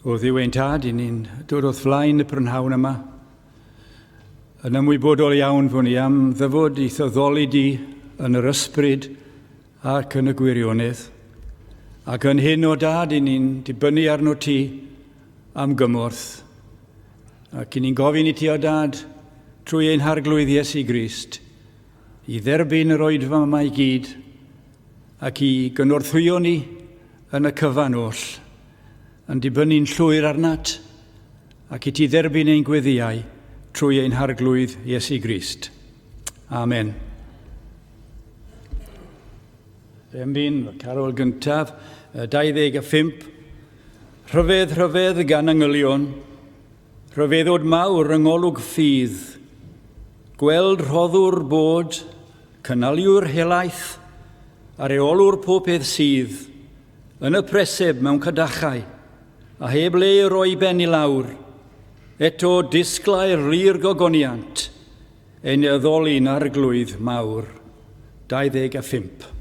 O Dduw ein Tad, i ni'n dod wrth flaen y prynhawn yma. Yn ymwybodol iawn fod ni am ddyfod i thyddoli di yn yr ysbryd ac yn y gwirionedd. Ac yn hyn o Dad, i ni'n dibynnu arno ti am gymorth. Ac i ni'n gofyn i ti o Dad, trwy ein harglwydd Iesu Grist, i dderbyn yr oedfa yma i gyd, ac i gynorthwyo ni yn y cyfan oll, yn dibynnu'n llwyr arnat, ac i ti dderbyn ein gweddiau trwy ein harglwydd Iesu Grist. Amen. Embyn, y carol gyntaf, 25, rhyfedd gan angylion, rhyfeddod mawr yng ngolwg ffydd, gweld rhoddwr bod, cynaliwr helaeth, a reolwr popeth sydd, yn y preseb mewn cadachau, a heb le roi ben i lawr, eto disglau'r lir gogoniant, ein addoli'n arglwydd mawr. 25.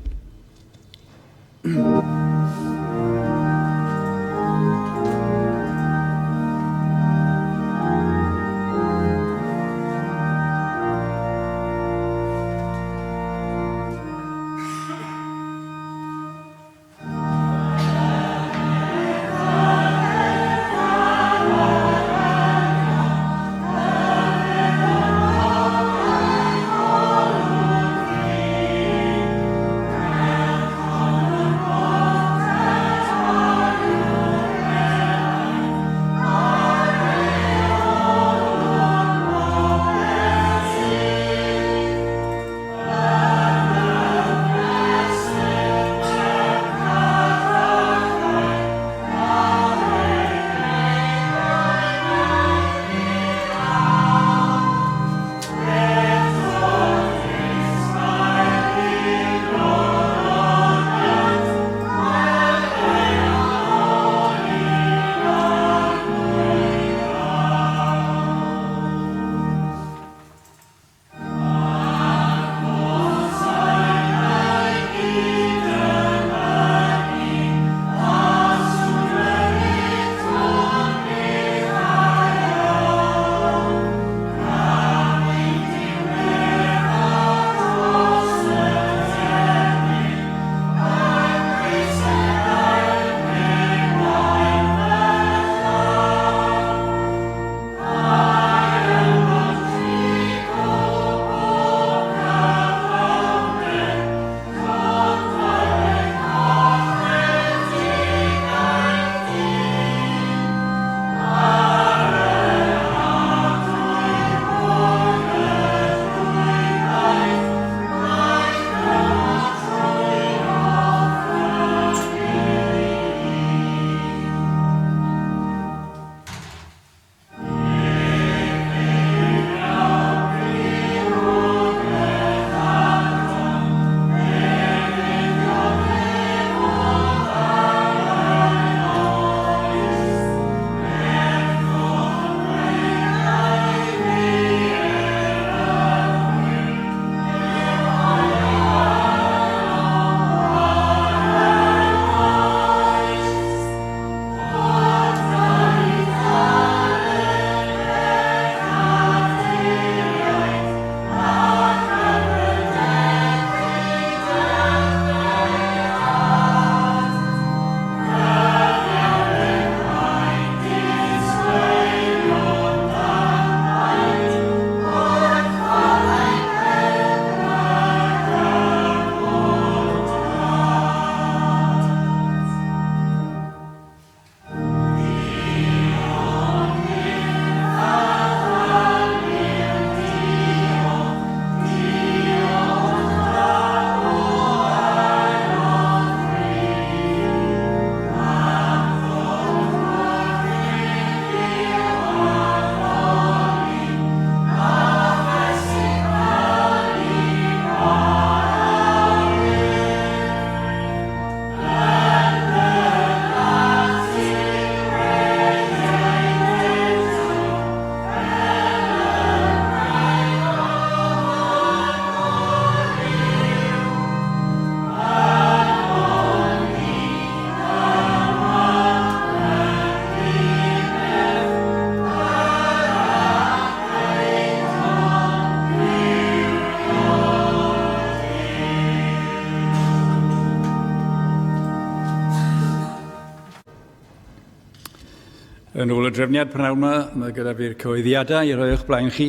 Yn ôl y drefniad prynawn yma, mae gyda fi'r cyhoeddiadau i roi eich blaen chi.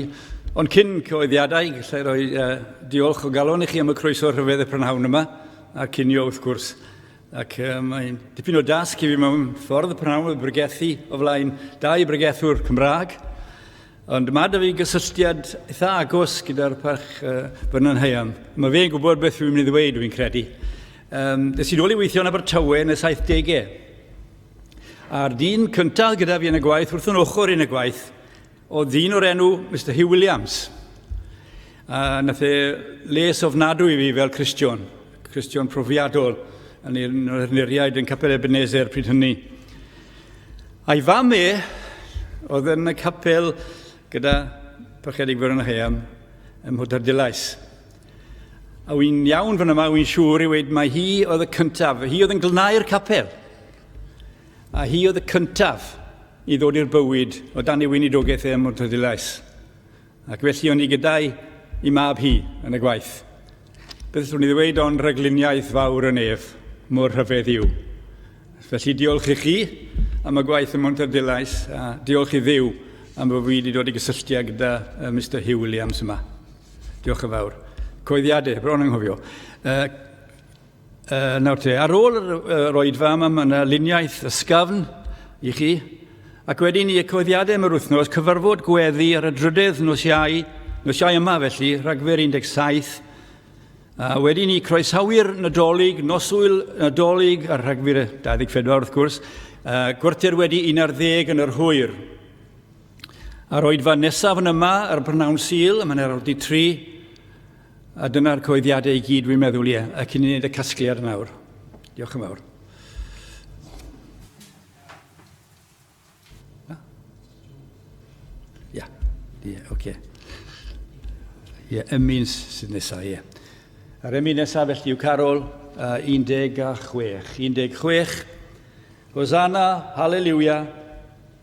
Ond cyn cyhoeddiadau, gallai roi diolch o galon i chi am y croeso rhyfedd y prynawn yma, a cinio wrth gwrs. Ac mae'n dipyn o dasg i fi mewn ffordd y prynawn y bregethu o flaen 2 bregethwr Cymraeg. Ond mae da fi gysylltiad eitha agos gyda'r parch Byrnan Heiam. Mae fe'n gwybod beth fi'n mynd i ddweud, dwi'n credu. Nes i ddol i weithio yn Abertawe yn y 70au. A'r dyn cyntaf gyda fi yn y gwaith, wrth yn ochr yn y gwaith, oedd dyn o'r enw Mr Hugh Williams. Nath e les ofnadwy i fi fel Cristion profiadol yn yr niriaid yn Capel y Rhath pryd hynny. A'i fam oedd yn y capel gyda Parchedig Byrnan Heiam ym Mhwdhydilais. A wy'n iawn fan yma, wy'n siŵr i weid mai hi oedd y cyntaf. Hi oedd yn glnau'r capel. A hi oedd y cyntaf i ddod i'r bywyd o dan ei weinidogaeth ym Mhwdhydilais. Ac felly o'n i gyda'i i mab hi yn y gwaith. Beth ydw'n i ddweud o'n rhagluniaeth fawr yn ef, mor rhyfedd i'w. Felly diolch i chi am y gwaith ym Mhwdhydilais, a diolch i Dduw am bod fi wedi dod i gysylltiad gyda Mr Hugh Williams yma. Diolch yn fawr. Coeddiadau, bron yn nghofio. Nawr te, ar ôl yr oedfa yma, mae yna luniaeth ysgafn i chi, ac wedyn i y coeddiadau yma'r wythnos, cyfarfod gweddi ar y 3ydd nos Iau yma felly, Rhagfyr 17, a wedyn i croesawu'r Nadolig, noswyl Nadolig ar Rhagfyr 24 wrth gwrs, gwarter wedi 11 yn yr hwyr. A'r oedfa nesaf yn yma ar Brynawn Sul, yma'n erod 3, a dyna'r coeddiadau i gyd dwi'n meddwl ie, ac i ni wneud y casgliad nawr. Diolch yn fawr. Ie, oce. Ie, ymyn sydd nesaf, ie. A'r ymyn nesaf felly yw Carol 16. 16. Hosanna, halleluia,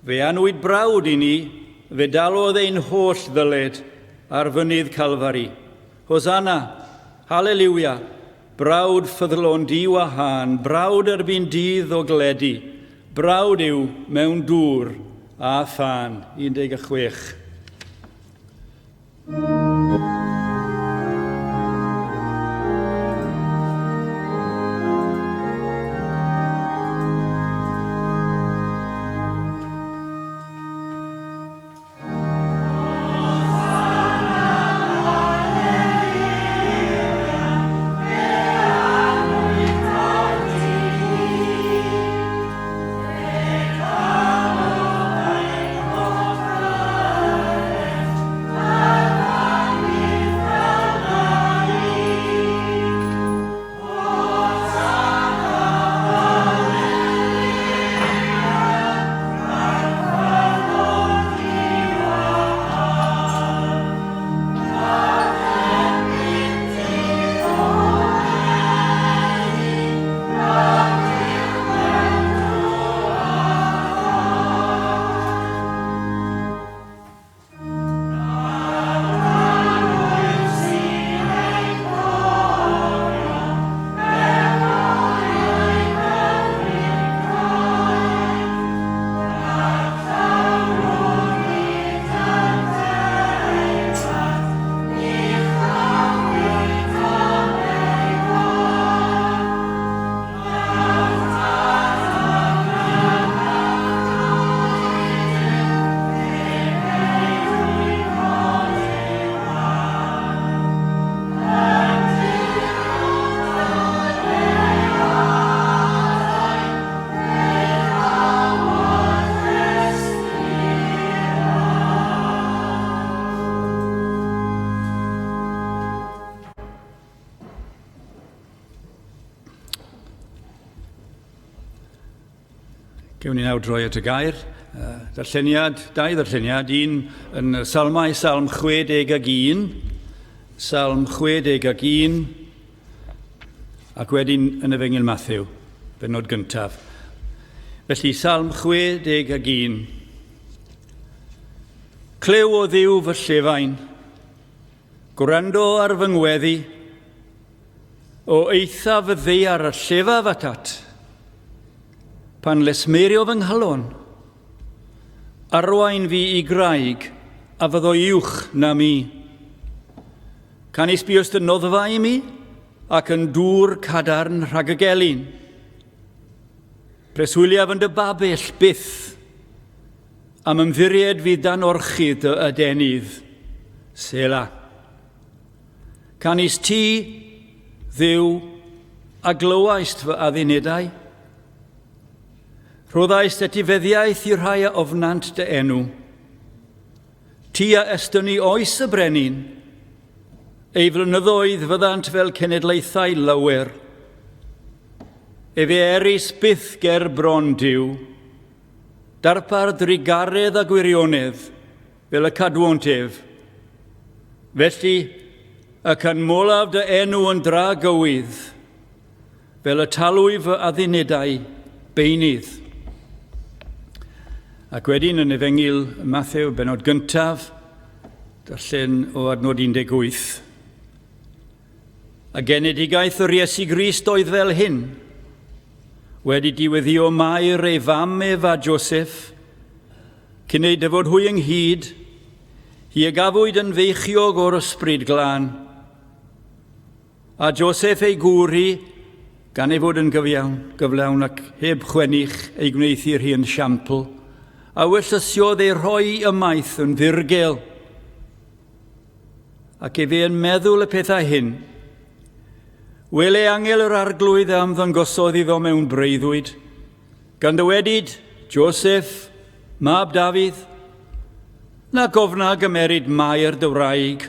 fe anwyd brawd i ni, fe dalodd ein holl ddyled ar fynydd Calfari. Hosanna, halleluia, brawd ffyddlon di wahân, brawd erbyn dydd o gledu, brawd yw mewn dŵr a thân. 16. Gewn ni nawr droi at y gair. Dau ddarlleniad, un yn salmau, salm 61, salm 61, ac wedyn yn Efengyl Matthew, benod gyntaf. Felly, salm 61. Clyw o Dduw fy llefain, gwrando ar fy ngweddi, o eithaf y ddeiar a llefaf atat, pan lesmerio fy nghalon, Arwain fi I graig, a fyddo uwch na mi. Can I sbio stynoddfa I mi, ac yn dŵr cadarn rhag y gelyn. Preswyliaf yn dy babell byth, am ymddiried fydd dan orchydd dy adenydd. Sela. Canis ti, ddiw, a glywaist fy addunedau. Rhoddais etifeddiaeth I rhai a ofnant dy enw. Ti a estyn I oes y brenin, ei flynyddoedd fyddant fel cenedlaethau lawer. Efe eris byth ger bron diw, darpar drigaredd a gwirionedd fel y cadwontef. Felly, ac yn molaf dy enw yn dra gywydd, fel y talwyf y addunedau beunydd. Ac wedyn yn Efengil Mathew, benod gyntaf, darllen o adnod 18. A genedigaeth yr Iesu Grist oedd fel hyn, wedi diweddio Mair ei fam ef a Joseph, cyn ei dyfod hwy ynghyd, hi a gafwyd yn feichiog o'r ysbryd glân. A Joseph ei gwri, gan ei fod yn gyflawn ac heb chwenich ei gwneithir hi yn siampl, a wellysiodd ei rhoi ymaith yn ddirgel. Ac efe yn meddwl y pethau hyn, wele angel yr arglwydd am ddangosod iddo mewn breuddwyd, gan dywedid Joseph, mab Dafydd, na gofna gymerid Mair dy wraig.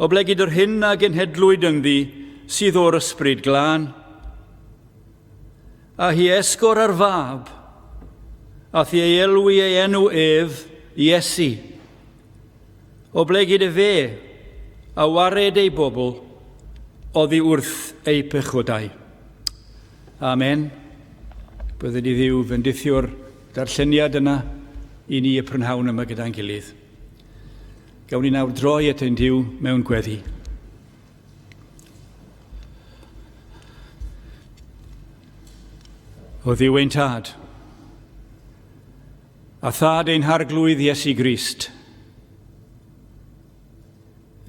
O blegid yr hyn a genhedlwyd ynddi sydd o'r ysbryd glân. A hi esgor ar fab, a thi ei elwi ei enw ef, Iesu. O blegid y fe, a wared ei bobl, oddi wrth ei pechodau. Amen. Byddai di ddiw fendithio'r darlleniad yna I ni y prynhawn yma gyda'n gilydd. Gawn ni nawr droi at ein Duw mewn gweddi. O Dduw ein tad, a thad ein harglwydd Iesu Grist,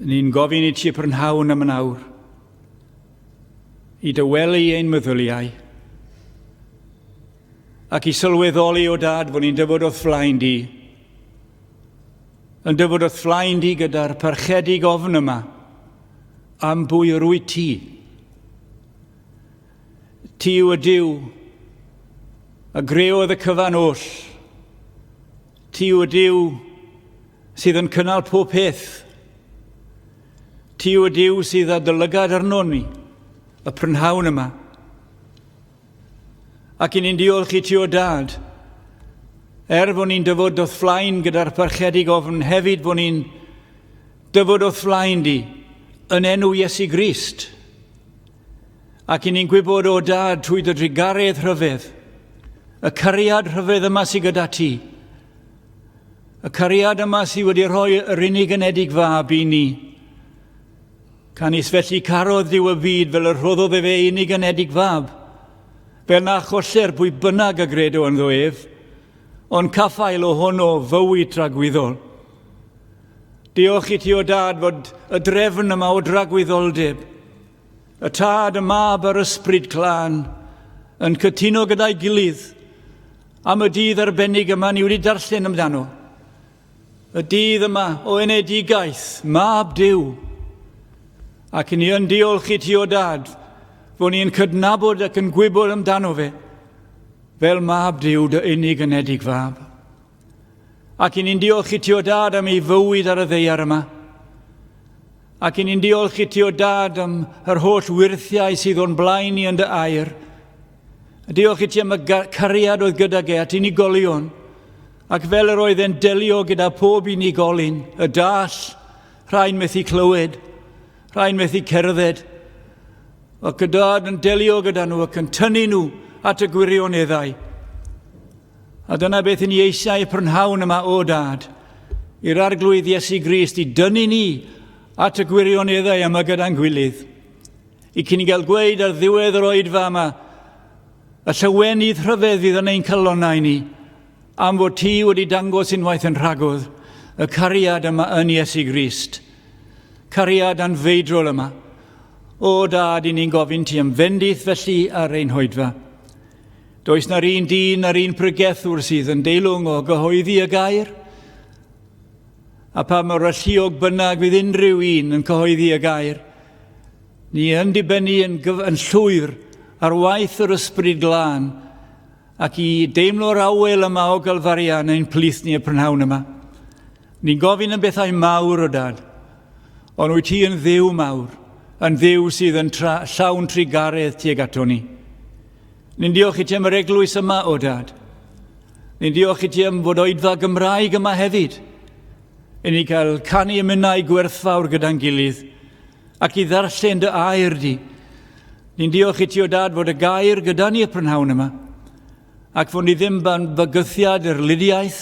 ni'n gofyn I ti prynhawn am yn awr, I dywelu ein meddyliau, ac I sylweddoli o dad fod ni'n dyfod o'th flaen di, yn dyfod o'th flaen di gyda'r parchedig ofn yma, am bwy yr wyt ti. Ti yw y Duw, a greodd y cyfan oll. Ti yw y Duw sydd yn cynnal pob peth. Ti yw y Duw sydd â dylygad arno ni, y prynhawn yma. Ac ni'n diolch I ti o dad, fod ni'n dyfod o'th flaen gyda'r parchedig ofn, hefyd fod ni'n dyfod o'th flaen di yn enw Iesu Grist. Ac ni'n gwybod o dad trwy dy drigaredd rhyfedd, y cariad rhyfedd yma sydd gyda ti, y cariad yma sydd wedi rhoi yr unig unedig fab I ni. Canis felly carodd Dduw y byd fel yr rhoddodd fe unig unedig fab, fel na choller pwy bynnag y gredo ynddo ef, ond caffael ohono fywyd rhagwyddol. Diolch I ti o dad fod y drefn yma o dragwyddoldeb, y tad, y mab a'r ysbryd glân, yn cytuno gyda'i gilydd am y dydd arbennig yma ni wedi darllen amdano. Y dydd yma o enedigaeth, mab Duw. Ac ni yn diolch I ti o dad, fod ni'n cydnabod ac yn gwybod amdano fe, fel mab Duw dy unig unedig fab. Ac ni'n diolch I ti o dad am ei fywyd ar y ddeiar yma. Ac ni'n diolch I ti o dad am yr holl wirthiau sydd o'n blaen ni yn dy air. Diolch I ti am y cariad oedd gyda ge at unigolion, ac fel yr oedd e'n delio gyda pob unigolyn, y dall, rhain methu clywed, rhain methu cerdded, ac y dad yn delio gyda nhw ac yn tynnu nhw at y gwirioneddau. A dyna beth ni eisiau prynhawn yma o dad, i'r arglwydd Iesu Grist I dynnu ni at y gwirioneddau yma gyda'n gwylydd. I cyn I gael gweud ar ddiwedd yr oedfa yma, y llawenydd rhyfedd fydd yn ein calonau ni, am fod ti wedi dangos unwaith yn rhagwdd y cariad yma yn Iesu Grist. Cariad anfeidrol yma. O Dad, i ni'n gofyn ti am fendith felly ar ein hoedfa. Does na'r un dyn na'r un pregethwr sydd yn deilwng o gyhoeddi y gair. A pa mor alluog bynnag fydd unrhyw un yn cyhoeddi y gair, ni yn dibynnu yn llwyr ar waith yr ysbryd glân ac i deimlo'r awel yma o galfarian ein plith ni y prynhawn yma. Ni'n gofyn yn bethau mawr o Dad, ond wyt ti yn dduw mawr, yn dduw sydd yn llawn trigaredd tuag ato ni. Ni'n diolch i ti am yr eglwys yma o Dad. Ni'n diolch i ti am fod oedfa Gymraeg yma hefyd. I ni cael canu ymynau gwerthfawr gyda'n gilydd ac i ddarllen dy air di. Ni'n diolch i ti o Dad fod y gair gyda ni y prynhawn yma ac fod ni ddim ban bygythiad yr ludiaeth,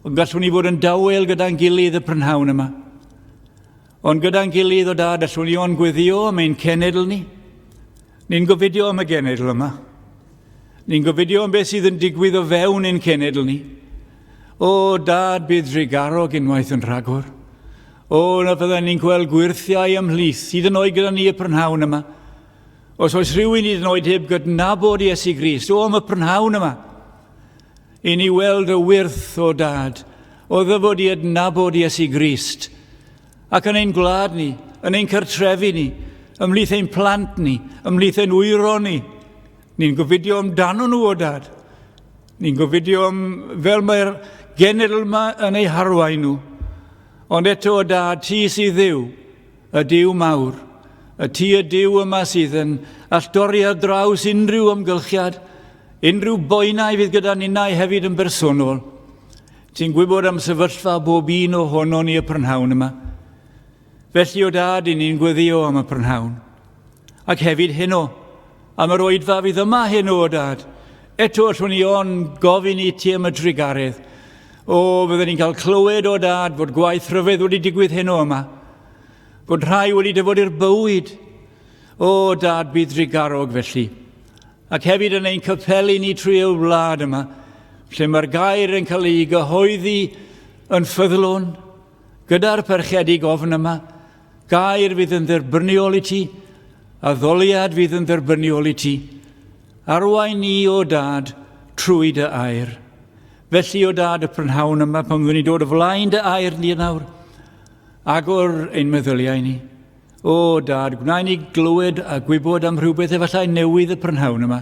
ond gallwn ni fod yn dawel gyda'n gilydd y prynhawn yma. Ond gyda'n gilydd o Dad, allwn ni o'n gweddio am ein cenedl ni. Ni'n gofidio am y genedl yma. Ni'n gofidio am beth sydd yn digwydd o fewn ein cenedl ni. O Dad, bydd drigarog unwaith yn rhagor. O, na fydden ni'n gweld gwirthiau ymhlith, hyd yn oed gyda ni y prynhawn yma. Os oes rhywun hyd yn oed heb gydnabod Iesu Grist, o am y prynhawn yma, i ni weld y wirth o Dad, o ddyfod i adnabod Iesu Grist, ac yn ein gwlad ni, yn ein cartrefi ni, ymhlith ein plant ni, ymhlith ein wyro ni. Ni'n gofidio amdano nhw o Dad. Ni'n gofidio am fel mae'r genedl yma yn ei harwain nhw. Ond eto o Dad, ti sydd dduw, y Duw mawr, y ti y Duw yma sydd yn alltori ar draws unrhyw amgylchiad, unrhyw boenau fydd gyda ninnau hefyd yn bersonol. Ti'n gwybod am sefyllfa bob un ohono ni y prynhawn yma. Felly o Dad, i ni'n gweddio am y prynhawn. Ac hefyd heno, am yr oedfa fydd yma heno o Dad. Eto allwn ni o'n gofyn i ti am y drigaredd. O, byddwn ni'n cael clywed o Dad fod gwaith rhyfedd wedi digwydd heno yma. Fod rhai wedi dyfod i'r bywyd. O Dad, bydd drigarog felly. Ac hefyd yn ein capelu ni trwy'r wlad yma, lle mae'r gair yn cael ei gyhoeddi yn ffyddlon, gyda'r perchedig ofn yma, gair fydd yn dderbyniol i ti, a ddoliad fydd yn dderbyniol i ti. Arwain ni o Dad trwy dy air. Felly o Dad y prynhawn yma, pan fyddwn ni dod o flaen dy air ni nawr, agor ein meddyliau ni. O Dad, gwnaen ni glywed a gwybod am rhywbeth efallai newydd y prynhawn yma.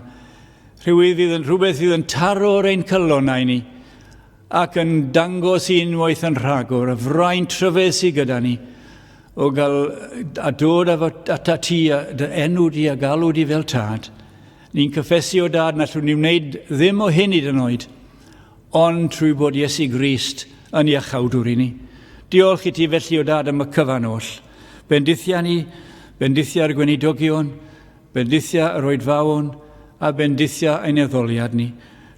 Rhywbeth fydd yn taro'r ein cylonau ni ac yn dangos unwaith yn rhagor, y fraint rhyfedd sydd gyda ni o gael a dod ata ti a dy enw di a galw di fel Tad. Ni'n cyffesu o Dad na allwn ni wneud ddim o hyn hyd yn oed, ond trwy bod Iesu Grist yn iachawdwr i ni. Diolch i ti felly o Dad am y cyfan oll. Bendithia ni, bendithia ar gweinidogion, bendithia yr oedfawon, a bendithia ein eddoliad ni,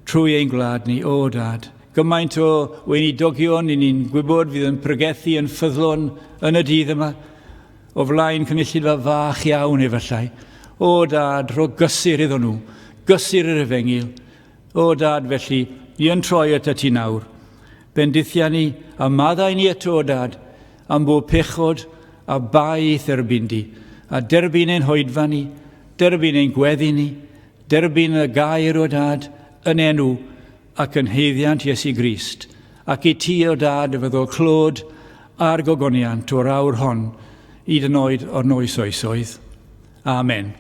trwy ein gwlad ni, o Dad. Gymaint o weinidogion i ni'n gwybod fydd yn pregethu yn ffyddlon yn y dydd yma, o flaen cynulleidfa fach iawn efallai. O Dad, ro gysur iddyn nhw, gysur yr efengil. O Dad, felly, ni yn troi at ti nawr. Bendithia ni, a maddau ni eto o Dad, am bo pechod a bai therbyn di, a derbyn ein hoedfa ni, derbyn ein gweddi ni, derbyn y gair o Dad yn enw ac yn heiddiant Iesu Grist, ac i ti o Dad y fyddo clod a'r gogoniant o'r awr hon, hyd yn oed o'r noes oesoedd. Amen.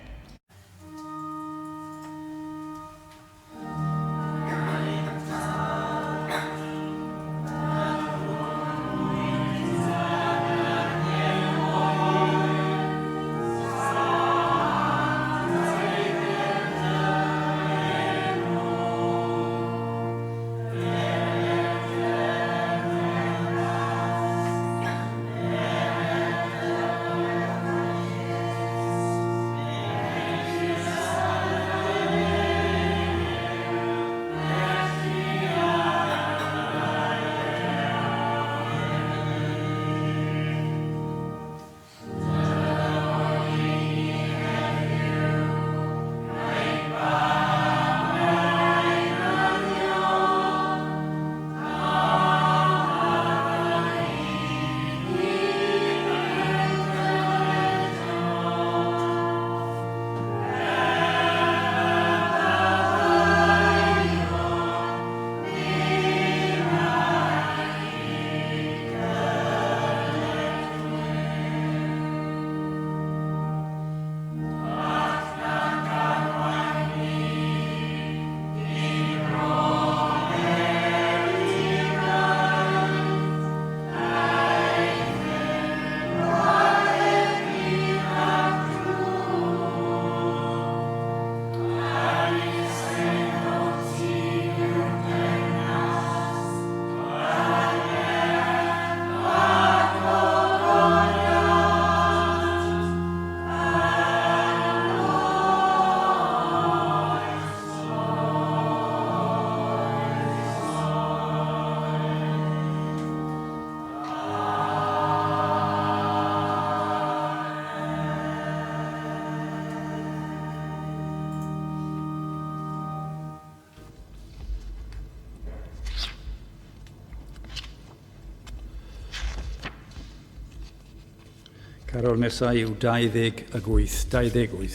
Carol nesaf yw 28.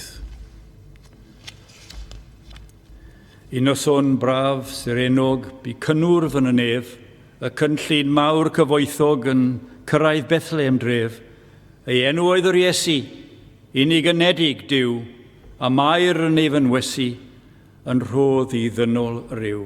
Un noson braf, serenog, bu cynnwrf yn y nef, y cynllun mawr cyfoethog yn cyrraedd Bethlehem dref. Ei enw oedd yr Iesu, unig ynedig diw, a mair yn ei fynwesu, yn rhodd i ddynol ryw.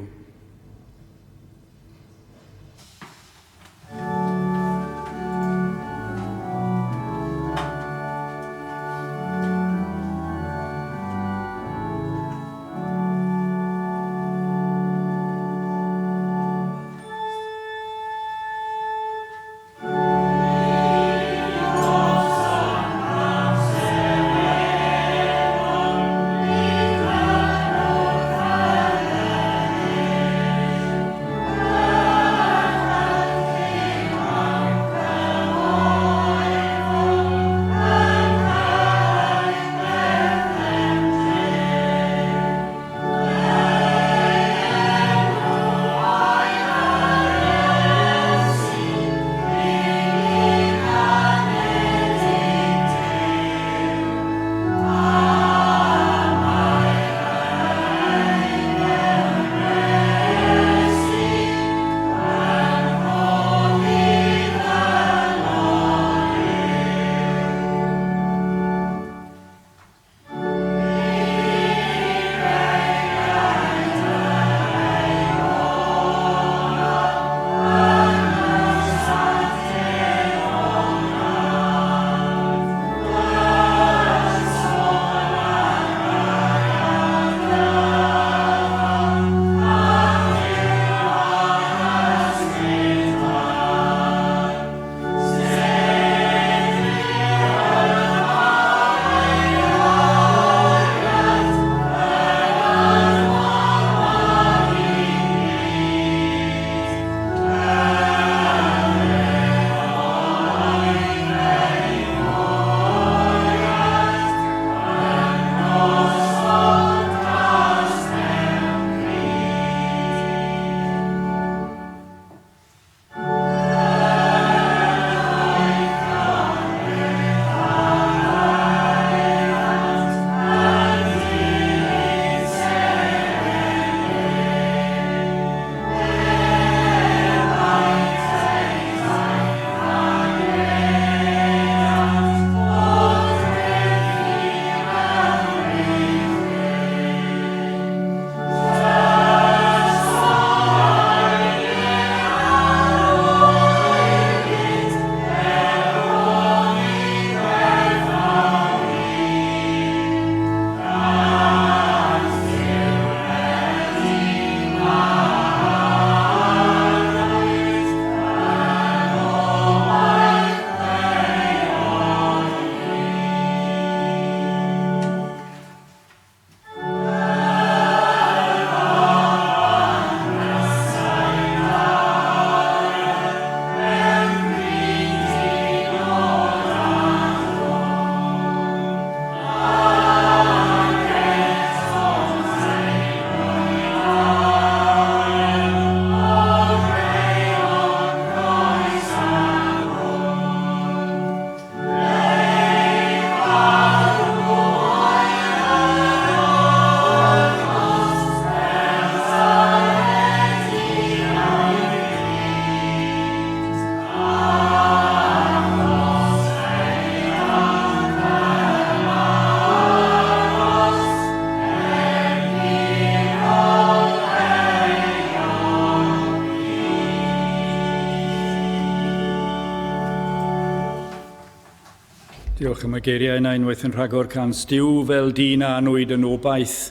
Diolch am y geiriau yna unwaith yn rhagor can stiw fel dyn a anwyd yn obaith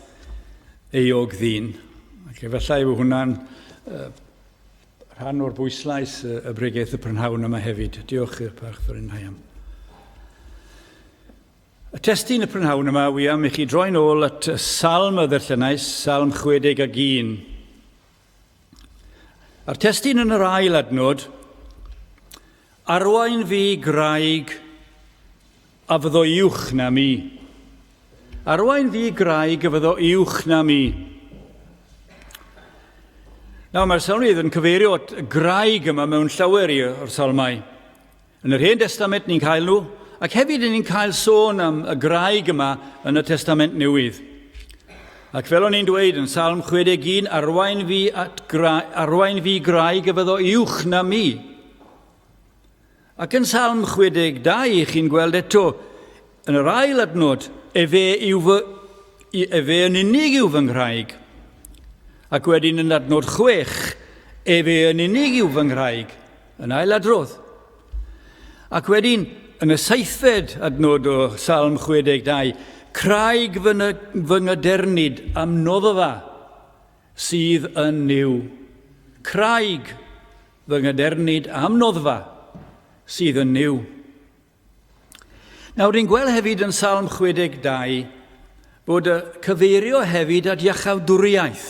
eog ddyn. Ac efallai yw hwnna'n rhan o'r bwyslais y bregaeth y prynhawn yma hefyd. Diolch i'r parch fyr yn haiam. Y testyn y prynhawn yma wy am i chi droi'n ôl at salm y dderllynais, salm 61. A'r testyn yn yr ail adnod, arwain fi graig a fyddo uwch na mi. Arwain fi graig a fyddo uwch na mi. Nawr, mae'r salmydd yn cyfeirio at graig yma mewn llawer o'r salmau. Yn yr Hen Testament ni'n cael nhw Ac hefyd ni'n cael sôn am y graig yma yn y Testament Newydd. Ac fel o'n i'n dweud yn Salm 61, arwain fi graig y fyddo uwch na mi. Ac yn Salm 62, chi'n gweld eto, yn yr ail adnod, e fe yn unig yw fy nghraig. Ac wedyn yn adnod 6, e fe yn unig yw fy nghraig, yn ail adrodd. Ac wedyn, yn y 7fed adnod o Salm 62, craig fy ngydernid am noddfa sydd yn niw. Craig fy ngydernid am noddfa sydd yn niw. Nawr, ni'n gweld hefyd yn Salm 62 bod y cyfeirio hefyd at iachawdwriaeth.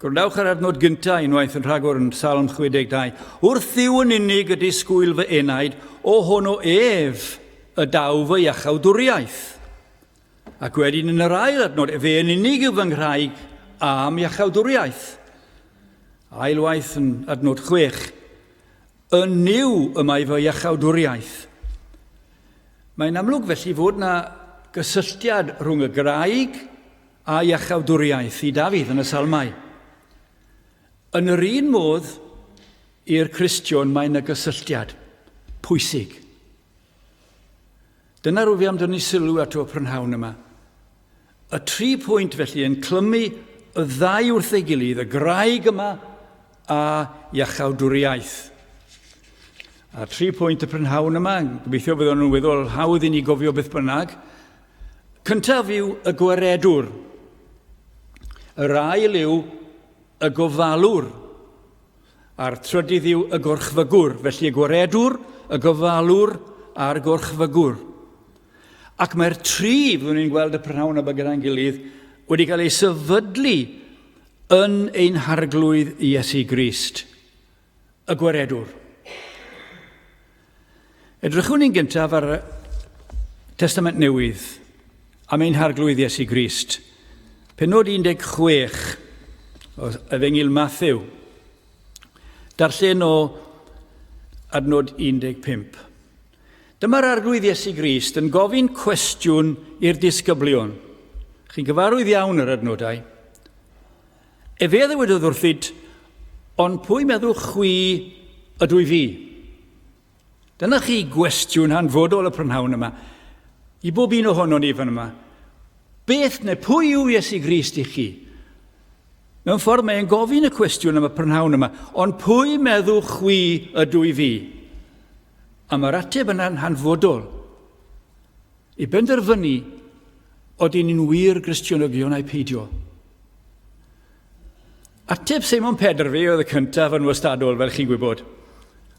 Gwrandawch ar adnod gyntaf unwaith yn rhagor yn Salm 62. Wrth yw yn unig y disgwyl fy enaid, o honno ef y daw fy iachawdwriaeth. Ac wedyn yn yr ail adnod, fe yn unig yw fy nghraig am iachawdwriaeth. Ailwaith yn adnod 6, yn niw y mae fy iachawdwriaeth. Mae'n amlwg felly fod yna gysylltiad rhwng y graig a iachawdwriaeth i Dafydd yn y salmau. Yn yr un modd, i'r Cristion mae'n y gysylltiad pwysig. Dyna rwyf fi am dynnu sylw at o prynhawn yma. Y 3 pwynt felly yn clymu y ddau wrth ei gilydd, y graig yma a iachawdwriaeth. A 3 pwynt y prynhawn yma, gobeithio byddwn nhw'n weddol hawdd i ni gofio beth bynnag. Cyntaf yw y gwaredwr. Yr ail yw y gofalwr. A'r trydydd yw y gorchfygwr. Felly y gwaredwr, y gofalwr a'r gorchfygwr. Ac mae'r 3, fyddwn ni'n gweld y prynhawn yma gyda'n gilydd, wedi cael ei sefydlu yn ein harglwydd Iesu Grist. Y gwaredwr. Edrychwn ni'n gyntaf ar y Testament Newydd am ein harglwydd Iesu Grist. Pennod 16 o Efengyl Mathew. Darllen o adnod 15. Dyma'r arglwydd Iesu Grist yn gofyn cwestiwn i'r disgyblion. Chi'n gyfarwydd iawn yr adnodau. E fe ddywedodd wrthyd, ond pwy meddwch chwi ydw i fi? Dyna chi gwestiwn hanfodol y prynhawn yma. I bob un ohono ni fan yma. Beth neu pwy yw Iesu Grist i chi? Mewn ffordd mae'n gofyn y cwestiwn am y prynhawn yma, ond pwy meddwch chwi ydw i fi? A mae'r ateb yna'n hanfodol i benderfynu oedden ni'n wir Gristionogion a'i peidio. Ateb Seimon Pedr fe oedd y cyntaf yn wastadol, fel chi'n gwybod.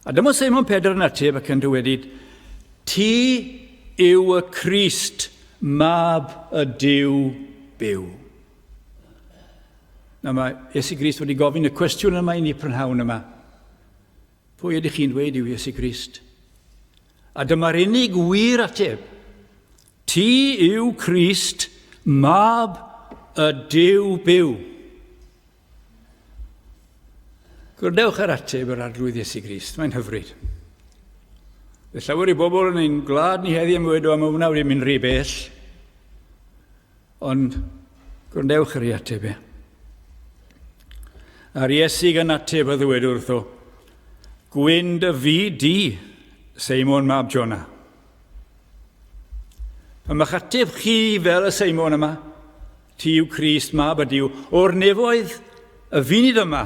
A dyma Seimon Pedr yn ateb ac yn dywedyd, ti yw y Crist, mab y Duw byw. Na mae Iesu Grist wedi gofyn y cwestiwn yma i ni prynhawn yma. Pwy ydych chi'n dweud yw Iesu Grist? A dyma'r unig wir ateb. Ti yw Crist, mab y Duw byw. Gwrdewch ar ateb yr arglwydd Iesu Grist. Mae'n hyfryd. Fe llawer i bobl yn ein gwlad ni heddi am wedo am hwnna wedi mynd rhy bell. Ond gwrdewch ar ei ateb e. A'r Iesu gan ateb y ddwed wrtho. Gwyn dy fi di, Seimon mab Jona. A ma'ch ateb chi fel y Seimon yma, ti yw Crist mab y Duw, o'r nefoedd y funud yma,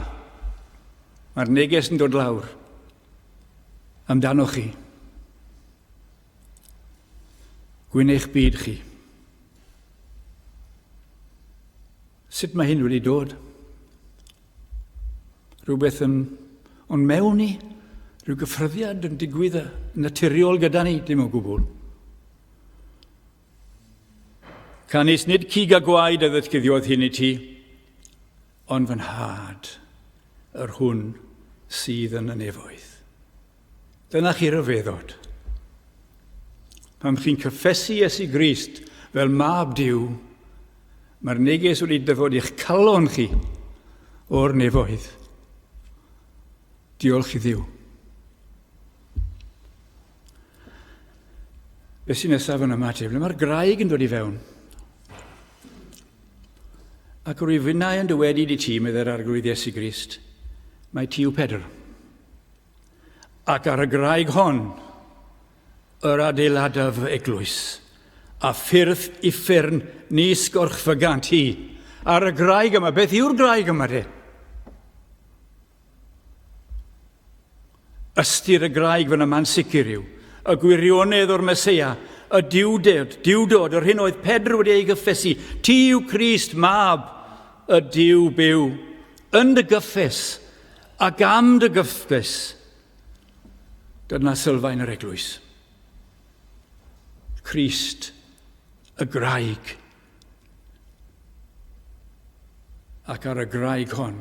mae'r neges yn dod lawr amdano chi. Gwyn eich byd chi. Sut mae hyn wedi dod? Rhywbeth yn mewn ni, rhyw gyffreddiad yn digwydd yn naturiol gyda ni, dim o gwbl. Canis nid cig a gwaed a ddysguddiodd hyn i ti, ond fy nhad, yr hwn sydd yn y nefoedd. Dyna chi'r yfeddod. Pam chi'n cyffesu Iesu Grist fel mab Duw, mae'r neges wedi dyfod i'ch calon chi o'r nefoedd. Diolch i Dduw. Be sy'n nesaf yn ymateb? Mae'r graig yn dod i fewn. Ac o'r finnau yn dywedi di ti, medde'r arglwydd Iesu Grist, mae ti yw Pedr. Ac ar y graig hon, yr adeiladaf eglwys, a ffyrdd I ffyrn ni sgorchfygant hi. Ar y graig yma, beth yw'r graig yma de? Ystyr y graig fyna ma'n sicr yw, y gwirionedd o'r Meseia, y diwdod, yr hyn oedd Pedr wedi ei gyffesu. Ti yw Crist, mab, y Diw byw, yn dy gyffes, ac am dy gyffes. Dyna sylfaen yr eglwys. Crist, y graig. Ac ar y graig hon,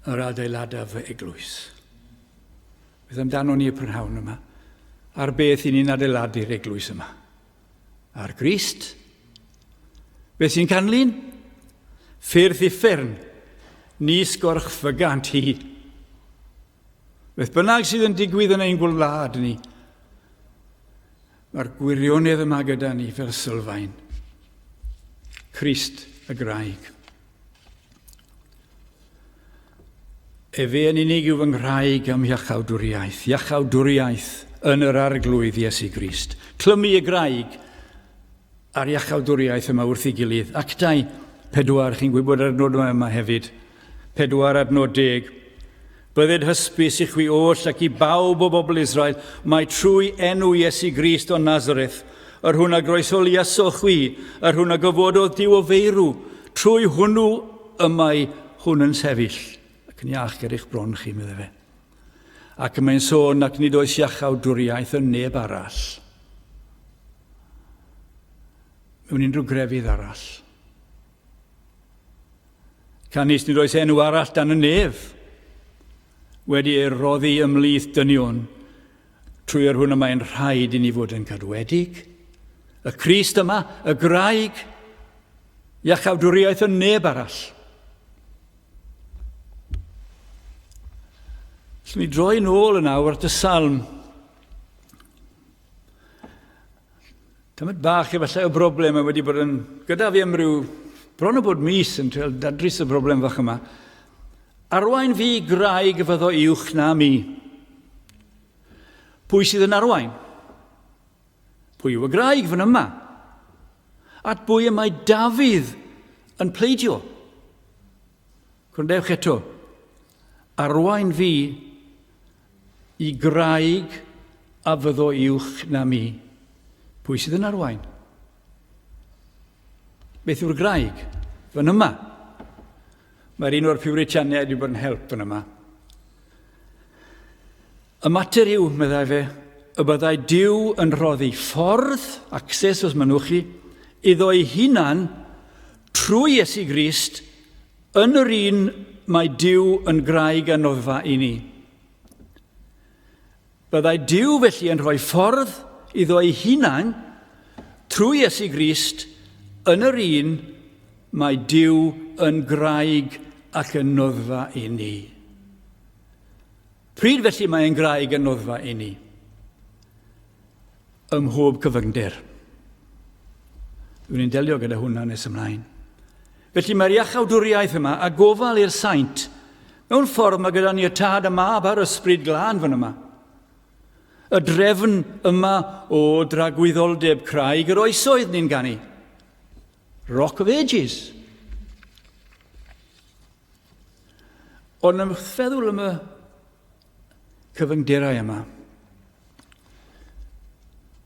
yr adeiladaf y eglwys. Beth amdano ni y prynhawn yma? Ar beth I ni'n adeiladu'r eglwys yma? Ar Grist? Beth sy'n canlyn? Ffyrdd I ffyrn, ni sgorchfygant hi. Beth bynnag sydd yn digwydd yn ein gwlad ni, mae'r gwirionedd yma gyda ni fel sylfaen. Crist y graig. Efe yn unig yw fy nghraig am iachawdwriaeth. Iachawdwriaeth yn yr arglwydd Iesu Grist. Clymu y graig a'r iachawdwriaeth yma wrth ei gilydd. Actau 4, chi'n gwybod yr adnod yma hefyd. 4 adnod 10. Bydded hysbys I chwi oll ac I bawb o bobl Israel, mae trwy enw Iesu Grist o Nazareth, yr hwnna groesoliaso chwi, yr hwnna gyfododd diw o feirw, trwy hwnnw ymau hwn yn sefyll. Ac yn iach ger eich bron chi, medde fe. Ac mae'n sôn ac nid oes iachawdwriaeth yn neb arall. Mewn unrhyw grefydd arall. Canis nid oes enw arall dan y nef wedi ei roddi ymlith dynion trwy yr hwnna mae'n rhaid I ni fod yn cadwedig. Y Crist yma, y graig, iachawdwriaeth yn neb arall. Ni droi nôl yn awr at y salm. Tymyd bach efallai o broblem wedi bod yn gyda fi am ryw bron o bod mis yn treul dadrys y broblem fach yma. Arwain fi graig fyddo uwch na mi. Pwy sydd yn arwain? Pwy yw y graig fan yma? At bwy y mae Dafydd yn pleidio? Gwrandewch eto. Arwain fi I graig a fyddo uwch na mi. Pwy sydd yn arwain? Beth yw'r graig? Fan yma. Mae'r un o'r Piwritaniaid wedi bod yn help fan yma. Y mater yw, meddai fe, y byddai Duw yn rhoddi ffordd, access os manwch chi, iddo ei hunan trwy Iesu Grist yn yr un mae Duw yn graig a noddfa I ni. Byddai Duw felly yn rhoi ffordd iddo ei hunan trwy Iesu Grist yn yr un mae Duw yn graig ac yn noddfa I ni. Pryd felly mae'n graig yn noddfa I ni? Ym mhob cyfyngder. Dwi'n ni'n delio gyda hwnna nes ymlaen. Felly mae'r iachawdwriaeth yma a gofal i'r saint. Mewn ffordd mae gyda ni y tad y mab a'r ysbryd glân fan yma. Y drefn yma o dragwyddoldeb craig yr oesoedd ni'n ganu. Rock of Ages. Ond yn feddwl am y cyfyngderau yma,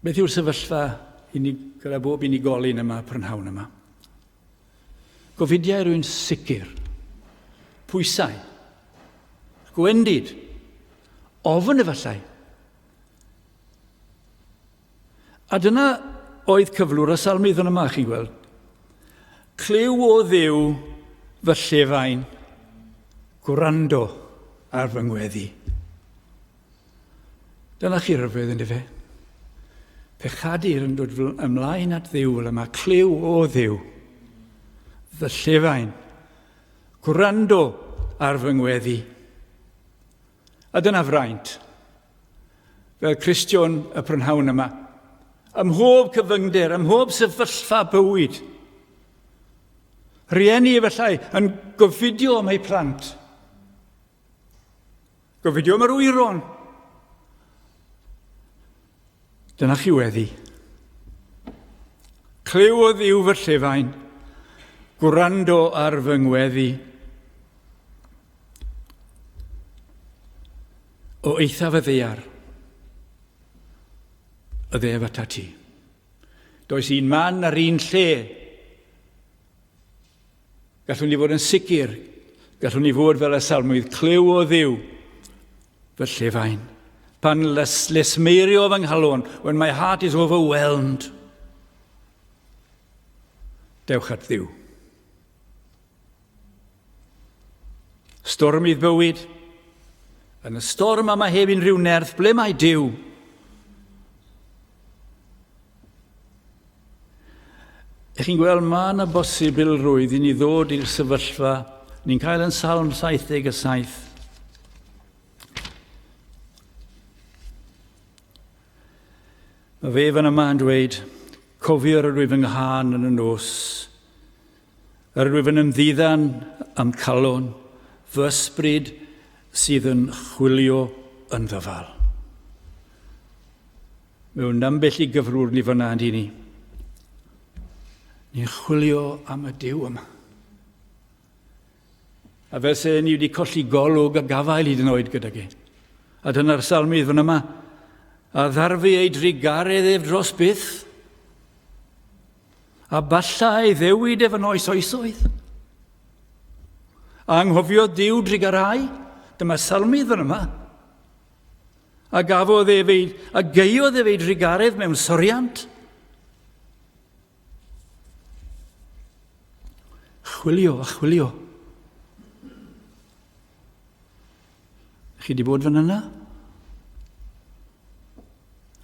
beth yw'r sefyllfa gyda bob unigolyn yma, prynhawn yma? Gofidiau rwy'n sicr, pwysau, gwendid, ofyn efallai. A dyna oedd cyflwr y salmyddon yma, chi'n gweld. Cliw o Dduw fy llefain, gwrando ar fy ngweddi. Dyna chi ryfedd yn dyfe. Pechadur yn dod ymlaen at Dduw yma, cliw o Dduw fy llefain, gwrando ar fy ngweddi. A dyna fraint, fel Cristion y prynhawn yma, ym mhob cyfyngder, ym mhob sefyllfa bywyd. Rhieni efallai yn gofidio am eu plant. Gofidio am yr wyron. Dyna chi weddi. Clyw o ddiw fy llefain, gwrando ar fy ngweddi. O eithaf y ddear, y ddef ata ti. Does un man ar un lle. Gallwn ni fod yn sicr, gallwn ni fod fel y salmwydd, clyw o ddiw fy llefain. Pan lesmeirio fy nghalon, when my heart is overwhelmed. Dewch at ddiw. Stormydd bywyd. Yn y storm yma heb unrhyw nerth, ble mae Duw? Ych chi'n gweld, mae yna bosibilrwydd i ni ddod i'r sefyllfa. Ni'n cael yn Salm 77. Mae fe fan yma yn dweud, cofio'r rwyf yng nghân yn y nos, yr rwyf yn ymddiddan am calon, fy ysbryd sydd yn chwilio yn ddyfal. Mewn ambell i gyfrwr ni fyna di ni. Ni'n chwilio am y Duw yma. A fel se ni wedi colli golwg a gafael hyd yn oed gyda ge. A dyna'r salmydd fan yma. A ddarfu ei drigaredd ef dros byth. A balla ei ddewid ef yn oes oesoedd. A anghofio Duw drigarau. Dyma salmydd fan yma. A gafodd ef ei, a geiodd ef ei drigaredd mewn soriant. Chwilio a chwilio. Chi wedi bod fan yna?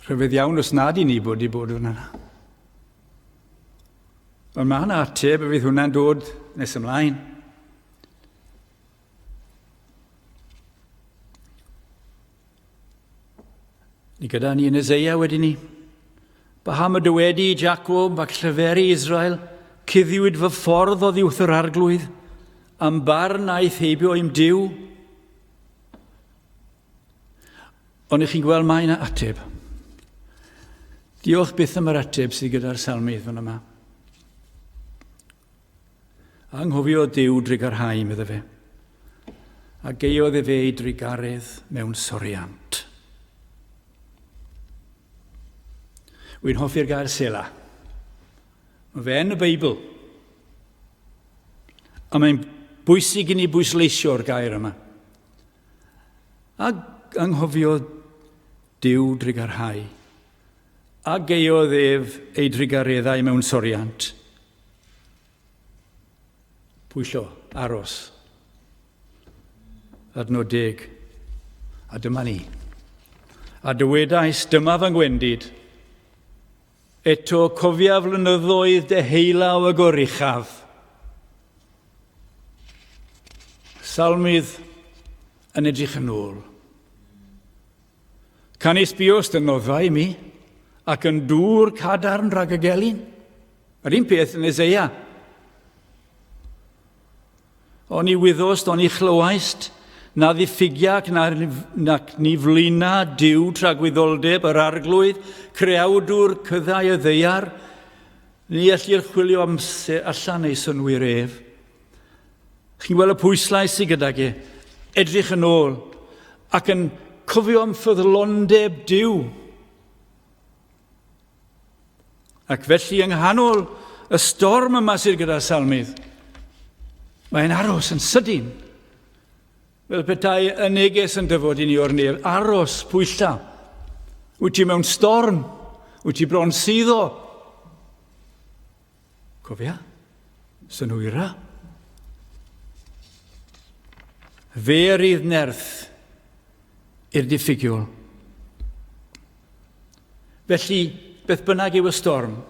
Rhyfedd iawn os nad i ni bod fan yna. Ond mae yna ateb a fydd hwnna'n dod nes ymlaen. Ni gyda ni yn Eseia wedi ni. Baham y dywedi i Jacob ac llyferi Israel, cuddiwyd fy ffordd o ddiwth yr arglwydd, am barn aeth heibio i'm Duw. Ond ych chi'n gweld mae yna ateb. Diolch byth am yr ateb sydd gyda'r salmydd fan yma. Anghofio Duw drigarhau, medda fe. A geiodd e fe ei drigaredd mewn soriant. Wy'n hoffi'r gair Sela. Mae fe yn y Beibl. A mae'n bwysig i ni bwysleisio'r gair yma. A anghofio Duw drigarhau. A geiodd ef ei drigareddau mewn soriant. Pwyllo, aros. Adnod 10. A dyma ni. A dywedais, dyma fy ngwendid. Eto cofia flynyddoedd deheulaw y goruchaf. Salmydd yn edrych yn ôl. Canis bios dynoddau mi, ac yn dŵr cadarn rhag y gelyn. Yr un peth yn Eseia. O'n i wyddost, o'n i chlywais, na ddiffygiac nac ni flina Duw tragwyddoldeb yr arglwydd, creawdwr cyddau y ddeiar, ni allir chwilio amser allan ei synwyr ef. Chi'n gweld y pwyslais sydd gyda ge, edrych yn ôl, ac yn cofio am ffyddlondeb Duw. Ac felly yng nghanol y storm yma sydd gyda'r salmydd, mae'n aros yn sydyn. Fel petai y neges yn dyfod i ni o'r nef. Aros, pwylla. Wyt ti mewn storm? Wyt ti bron syddo? Cofia, synwyra. Fe rydd nerth i'r diffygiol. Felly, beth bynnag yw y storm,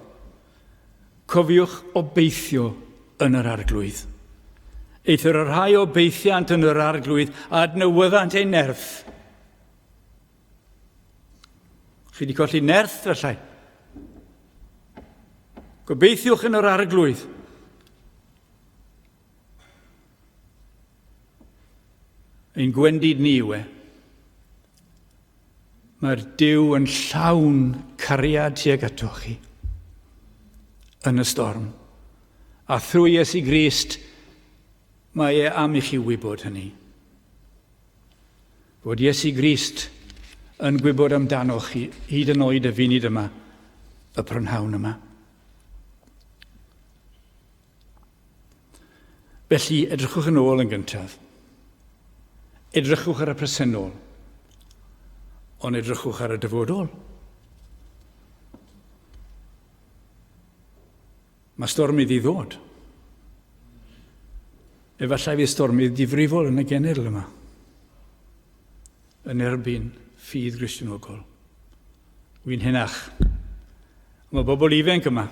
cofiwch obeithio yn yr arglwydd. Eithir yr rhai o beithiant yn yr arglwydd a adnewyddant ei nerth. Chi wedi colli nerth, felly? Gobeithiwch yn yr arglwydd. Ein gwendid ni yw e. Mae'r Duw yn llawn cariad tuag ato chi yn y storm. A thrwy Iesu Grist, mae e am i chi wybod hynny. Bod Iesu Grist yn gwybod amdano chi hyd yn oed y funud yma, y prynhawn yma. Felly, edrychwch yn ôl yn gyntaf. Edrychwch ar y presennol, ond edrychwch ar y dyfodol. Mae stormydd i ddod. Efallai fydd stormydd difrifol yn y genedl yma, yn erbyn ffydd Gristnogol. Wy'n henach. Mae bobl ifanc yma.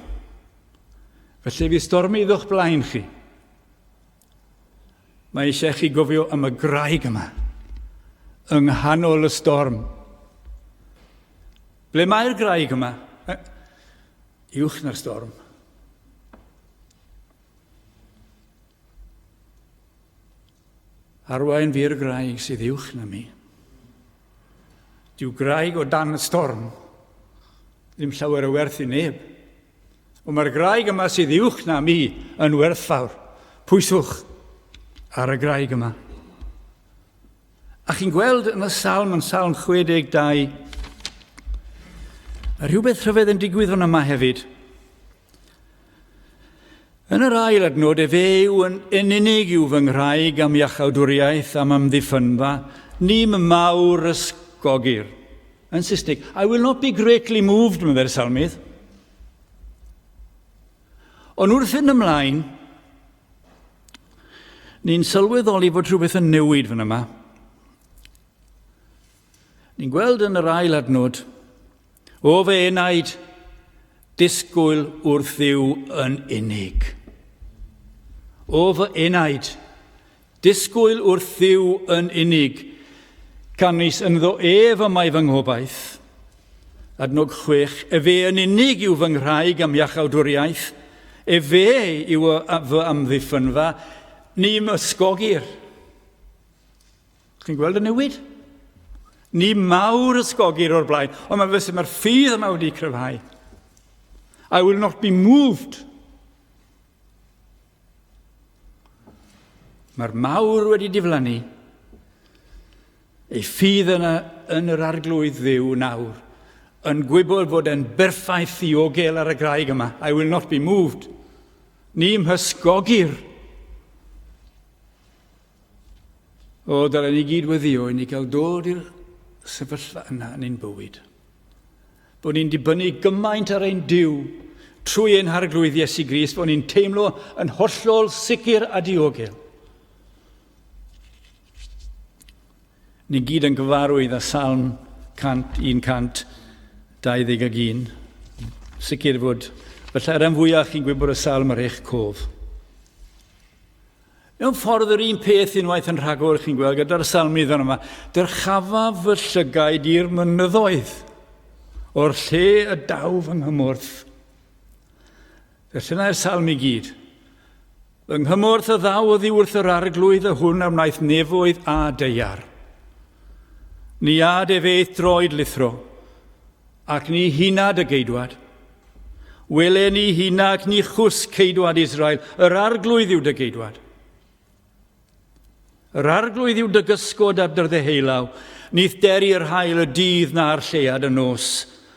Felly fydd stormydd o'ch blaen chi. Mae eisiau chi gofio am y graig yma, yng nghanol y storm. Ble mae'r graig yma? Uwch na'r storm. Arwain fi'r graig sydd uwch na mi. Dyw graig o dan y storm ddim llawer o werth i neb. Ond mae'r graig yma sydd uwch na mi yn werthfawr. Pwyswch ar y graig yma. A chi'n gweld yn y salm 62, rhywbeth rhyfedd yn digwydd hwn yma hefyd. Yn yr ail adnod, fe yw yn unig yw fy nghraig am iachawdwriaeth am amddiffynfa, nim mawr ysgogir. Yn Saesneg, I will not be greatly moved, mae fe'r salmydd. Ond wrth yn ymlaen, ni'n sylweddoli fod rhywbeth yn newid fan yma. Ni'n gweld yn yr ail adnod, o fe enaid disgwyl wrth Dduw yn unig. O fy enaid, disgwyl wrth Dduw yn unig, canys ynddo ef yma'i fy nghobaith. Adnod 6, fe yn unig yw fy nghraig am iachawdwriaeth, fe yw fy amddiffynfa, nim ysgogir. Chi'n gweld y newid? Ni mawr ysgogir o'r blaen, ond mae'r ffydd yma wedi cryfhau. I will not be moved. Mae'r mawr wedi diflannu. Ei ffydd yna yn yr arglwydd Dduw nawr, yn gwybod fod e'n berffaith ddiogel ar y graig yma. I will not be moved. Ni'n hysgogir. O, dylen ni gyd weddio i ni cael dod i'r sefyllfa yna yn ein bywyd. Bod ni'n dibynnu gymaint ar ein Duw trwy ein harglwydd Iesu Grist, bod ni'n teimlo yn hollol sicr a diogel. Ni gyd yn gyfarwydd â Salm 121. Sicr fod, falle rhan fwyaf chi'n gwybod y salm yr eich cof. Mewn ffordd yr un peth unwaith yn rhagor chi'n gweld gyda'r salmydd yma, dyrchafa fy llygaid i'r mynyddoedd, o'r lle y dawf yng nghymwrth. Felly yna'r salm i gyd. Yng nghymwrth y ddaw oddi wrth yr arglwydd y hwn am wnaeth nefoedd a deiar. Ni ad efeith droed lithro, ac ni hinad y geidwad. Wele ni hina ac ni chws ceidwad Israel, yr arglwydd yw dy geidwad. Yr arglwydd yw dy gysgod ar dy ddeheulaw, nith deri'r hael y dydd na'r llead y nos.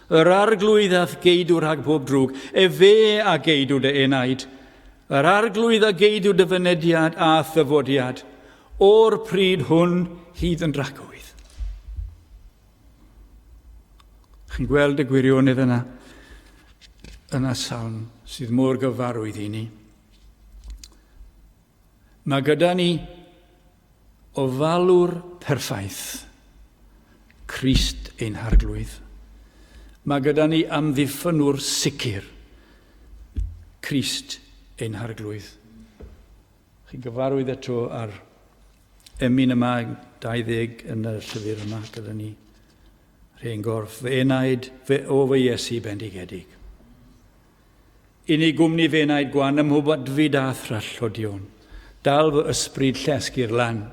Yr arglwydd ath geidw rhag bob drwg, fe a geidw dy enaid. Yr arglwydd a geidw dy fynediad a thyfodiad, o'r pryd hwn hyd yn dragwydd. Chi'n gweld y gwirionedd yna salm sydd mor gyfarwydd i ni. Mae gyda ni ofalwr perffaith, Crist ein harglwydd. Mae gyda ni amddiffynwr sicr, Crist ein harglwydd. Chi'n gyfarwydd eto ar emyn yma 20 yn y llyfr yma gyda ni. Rhain gorff, fe enaid, fe o fy Iesu bendigedig. I ni gwmni fe wnaid gwan ym mhwbadfyd a thrallodion. Dal fy ysbryd llesgu'r lan.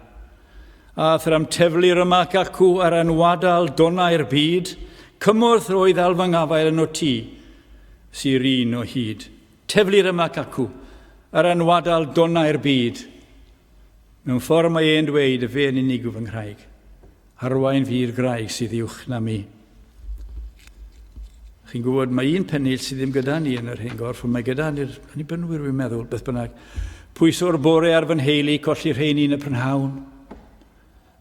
A thram teflu'r ymac acw ar anwadal donau'r byd, cymorth roedd al fy ngafael yn o ti, sy'r un o hyd. Teflu'r ymac acw ar anwadal donau'r byd. Mewn ffordd mae e'n dweud y fe yn unigw fy nghraig. Arwain fi'r graig sydd uwch na mi. Chi'n gwybod, mae un pennill sydd ddim gyda ni yn yr hyn gorff, ond mae gyda ni'r annibynnwyr fi'n meddwl, beth bynnag. Pwyso'r bore ar fy nheulu, colli'r rheini yn y prynhawn.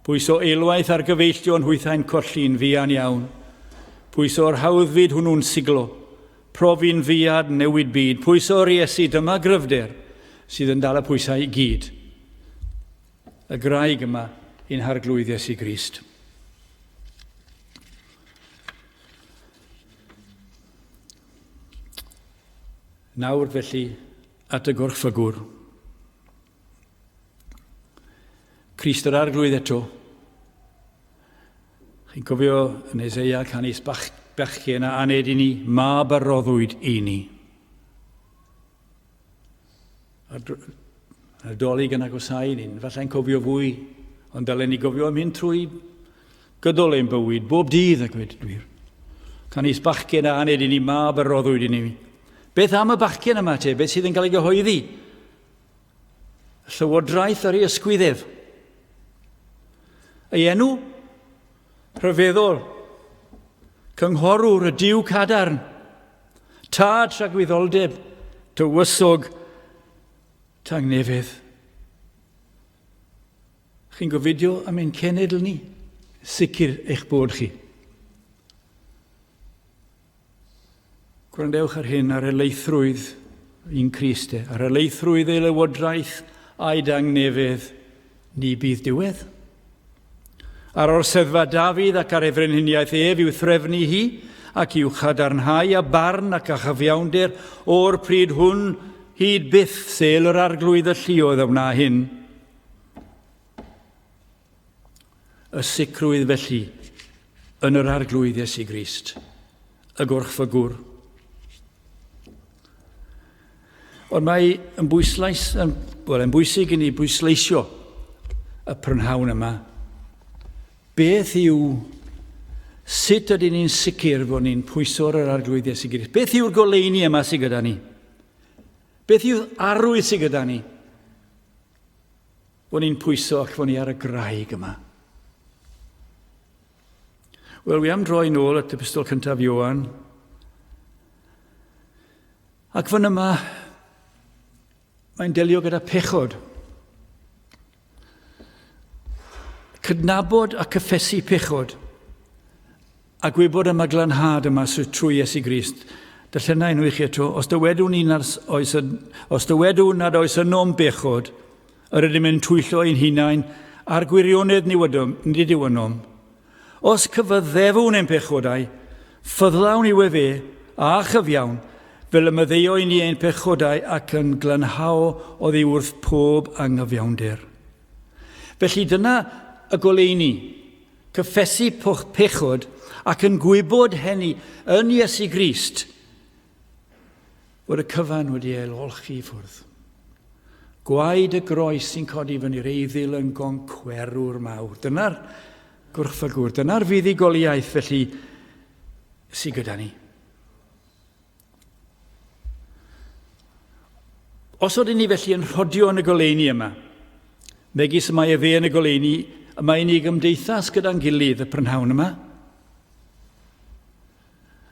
Pwyso eilwaith ar gyfeilltion hwythau'n colli'n fian iawn. Pwyso'r hawddfyd hwnnw'n siglo, profi'n fiad newid byd. Pwyso'r Iesu, dyma gryfder sydd yn dal y pwysau i gyd. Y graig yma i'n harglwydd Iesu Grist. Nawr felly at y gorchfygwr. Crist yr arglwydd eto. Chi'n cofio yn Eseia canis bechgyn a aned i ni, mab a roddwyd i ni. A'r dolyg yn agosau ni'n, falle'n cofio fwy, ond dylen ni gofio am hyn trwy gydol ein bywyd, bob dydd ac wedi dwyr. Canis bachgyn a aned i ni, mab a roddwyd i ni. Beth am y bachgyn yma te? Beth sydd yn cael ei gyhoeddi? Llywodraeth ar ei ysgwyddef. Ei enw? Rhyfeddol. Cynghorwr y diw cadarn. Tad rhagwyddoldeb. Tywysog. Tangnefydd. Chi'n gofidio am ein cenedl ni? Sicr eich bod chi. Gwrandewch ar hyn ar y leithrwydd un Criste, ar y leithrwydd ei lywodraeth a'i dangnefydd ni bydd diwedd. Ar orseddfa Dafydd ac ar ei frenhiniaeth ef i'w threfnu hi ac i'w chadarnhau a barn ac a chyfiawnder o'r pryd hwn hyd byth sel yr arglwydd y lluodd o wna hyn. Y sicrwydd felly yn yr arglwydd Iesu Grist, y gorchfygwr. Ond mae yn bwysig i ni bwysleisio y prynhawn yma. Beth yw, sut ydyn ni'n sicr fod ni'n pwyso'r yr arglwydd Iesu Grist? Beth yw'r goleini yma sydd gyda ni? Beth yw'r arwydd sydd gyda ni? Fod ni'n pwyso ac fod ni ar y graig yma. Wel, wi am droi nôl at y epistol cyntaf Ioan. Ac fan yma, mae'n delio gyda pechod. Cydnabod a cyffesu pechod. A gwybod am y glanhad yma trwy Iesu Grist. Darllenau nhw i chi eto, os dywedwn nad oes ynom bechod, yr ydym yn twyllo ein hunain, a'r gwirionedd nid yw ynom. Os cyfyddefwn ein pechodau, ffyddlawn yw fe a chyfiawn, fel y myddeo i ni ein pechodau ac yn glanhao oddi wrth pob anghyfiawnder. Felly dyna y goleini, cyffesu pechod ac yn gwybod hynny yn Iesu Grist, fod y cyfan wedi ei lolchi i ffwrdd. Gwaed y groes sy'n codi fyny'r eiddil yn goncwerwr mawr. Dyna'r gwrthfygwr, dyna'r fuddugoliaeth felly sydd gyda ni. Os oedden ni felly yn rhodio yn y goleini yma, megis mae e fe yn y goleini, mae ni gymdeithas gyda'n gilydd y prynhawn yma.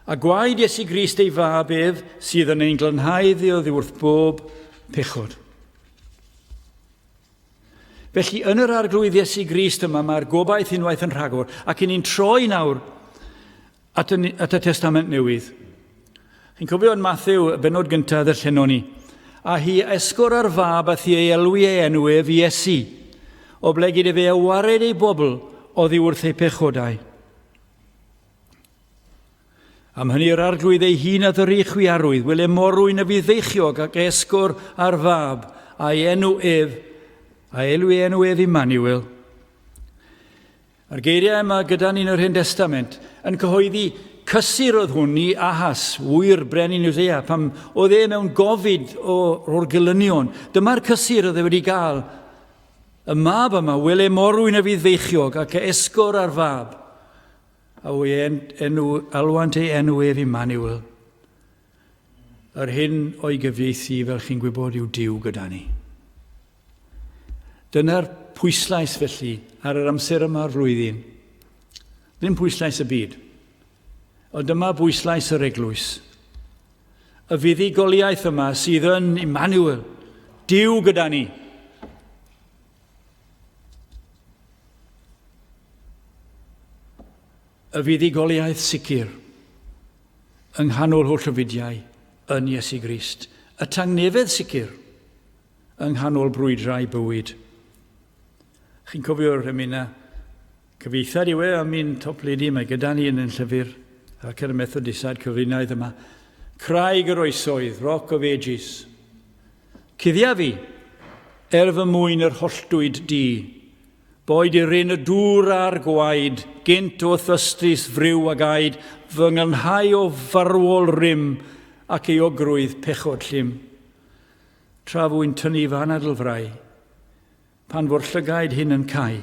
A gwaed Iesu Grist ei fab ef sydd yn ein glanhau oddi wrth bob pechod. Felly yn yr arglwydd Iesu Grist yma mae'r gobaith unwaith yn rhagor ac yn ni'n troi nawr at y Testament Newydd. Chi'n cofio yn Mathew, y benod gyntaf ddarllenon ni, a hi esgor ar fab a thi ei elwi ei enw ef Iesu, o ble gyda fe awared ei bobl oddi wrth ei pechodau. Am hynny'r arglwydd ei hun a ddyrru chwiarwydd, wel e morwyn y fydd feichiog ac esgor ar fab a'i enw ef, a elwi enw ef Immanuel. A'r geiriau yma gyda ni'n yr Hen Testament yn cyhoeddi Cysur oedd hwn i Ahas, wyr brenin Usea, pam oedd e mewn gofid o'r gylynion. Dyma'r cysur oedd e wedi gael. Y mab yma, wele morwyn a fydd feichiog ac esgor ar fab. A alwant ei enw ef Emmanuel. Yr hyn o'i gyfieithu fel chi'n gwybod yw Duw gyda ni. Dyna'r pwyslais felly ar yr amser yma'r flwyddyn. Ddim pwyslais y byd. Ond dyma bwyslais yr eglwys. Y fuddugoliaeth yma sydd yn Emmanuel, Duw gyda ni. Y fuddugoliaeth sicr yng nghanol holl rhyfudiau yn Iesu Grist. Y tangnefedd sicr yng nghanol brwydrau bywyd. Chi'n cofio'r ymuno cyfeithad i we am un topledi mae gyda ni yn llyfr ac yr Methodistaidd cyfrinaidd yma. Craig yr oesoedd, Rock of Ages. Cuddia fi, fy mwyn yr holltwyd di, boed i'r un y dŵr a'r gwaed, gynt o thystus fryw a gaid, fy ngylhau o farwol rym ac ei ogrwydd pechod llym. Tra fwy'n tynnu fan adlfrau, pan fo'r llygaid hyn yn cau,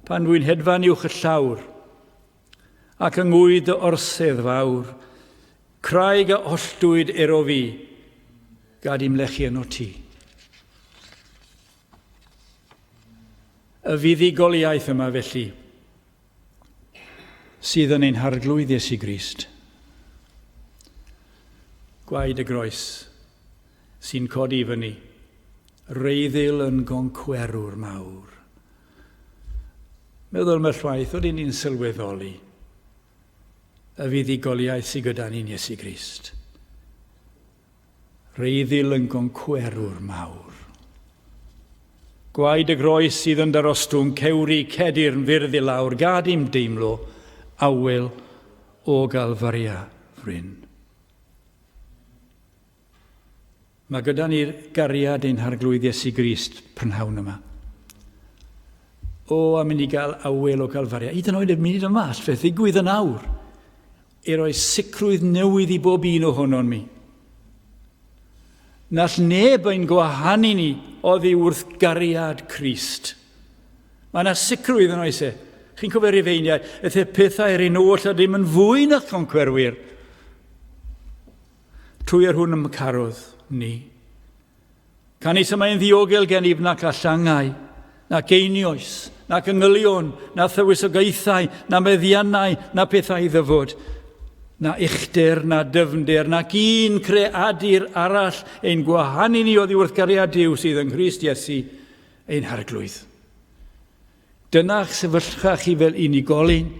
pan fwy'n hedfan uwch y llawr, ac yng ngwyd y orsedd fawr, craig a holltwyd ero fi, gad i'm lechi yn o ti. Y fuddugoliaeth yma felly, sydd yn ein harglwydd Iesu Grist. Gwaed y groes sy'n codi fyny, reiddyl yn goncwerwr mawr. Meddwl mae'r llwaith oedd ni'n sylweddoli y fuddugoliaeth sydd gyda ni'n Iesu Grist. Reiddyl yn goncwerwr mawr. Gwaed y groes sydd yn darostwng cewri cedir yn fyrdd i lawr, gad i'm deimlo awel o galfaria fryn. Mae gyda ni'r gariad ein harglwydd Iesu Grist prynhawn yma. O, am mynd i gael awel o galfaria. Hyd yn oed y munud yma, allai ddigwydd yn awr, i roi sicrwydd newydd i bob un ohonon mi. Nall neb ein gwahanu ni oddi wrth gariad Crist. Mae yna sicrwydd yn oes e. Chi'n cofio Rifeiniau, ythe pethau yr un oll a ddim yn fwy na concwerwyr. Trwy ar hwn ymcarodd ni. Canis yma ein ddiogel gennyf nac allangau, nac einioes, nac yngylion, na thywysogaethau, na meddiannau, na pethau ddyfod, na uchder, na dyfnder, nac un creadur arall ein gwahanu ni oddi wrth gariad Duw sydd yn Christ Iesu ein harglwydd. Dyna'ch sefyllfa chi fel unigolyn,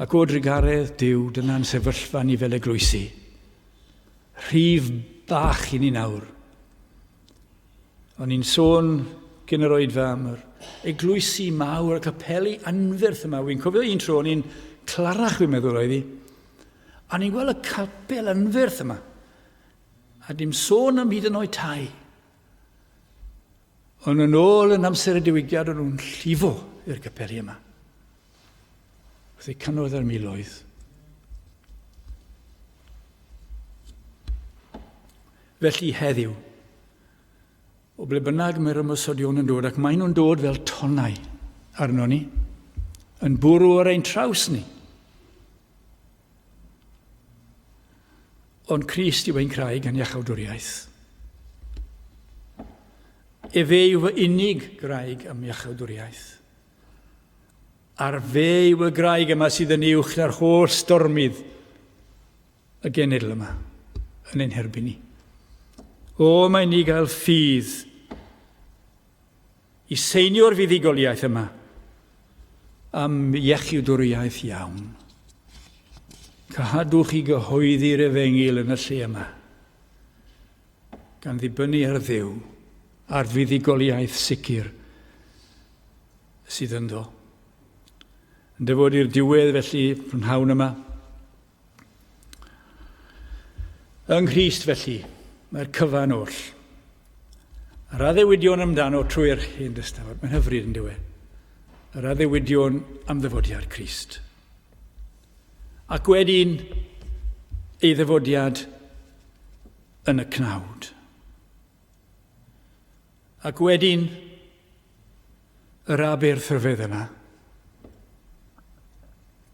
ac o drigaredd Duw, dyna'n sefyllfa ni fel eglwysi. Rhif bach i ni nawr. O'n i'n sôn cyn yr oedfa am yr eglwysi mawr, y capeli anferth yma. Wy'n cofio un tro, o'n i'n Clarach fi'n meddwl oedd hi. A ni'n gweld y capel anferth yma. A dim sôn am hyd yn oed tai. Ond yn ôl yn amser y diwygiad o'n nhw'n llifo i'r capeli yma. Wrth ei canoedd ar miloedd. Felly heddiw, o ble bynnag mae'r ymwysodion yn dod, ac maen nhw'n dod fel tonnau arno ni, yn bwrw ar ein traws ni. Ond Crist yw ein craig yn iachawdwriaeth. Fe yw fy unig graig am iachawdwriaeth. Ar fe yw y graig yma sydd yn uwch na'r holl stormydd y genedl yma yn ein herbyn ni. O, mae'n ni gael ffydd i seinio'r fuddugoliaeth yma am iachawdwriaeth iawn. Cadwch i gyhoeddi'r efengil yn y lle yma, gan ddibynnu ar Dduw, a'r fuddugoliaeth sicr sydd ynddo. Yn dyfod i'r diwedd felly prynhawn yma. Yng Nghrist felly, mae'r cyfan oll. Yr addewidion amdano trwy'r Hen Testament, mae'n hyfryd yn diwedd. Yr addewidion am ddyfodiad Crist. Ac wedyn ei ddyfodiad yn y cnawd. Ac wedyn yr aberth rhyfedd yna.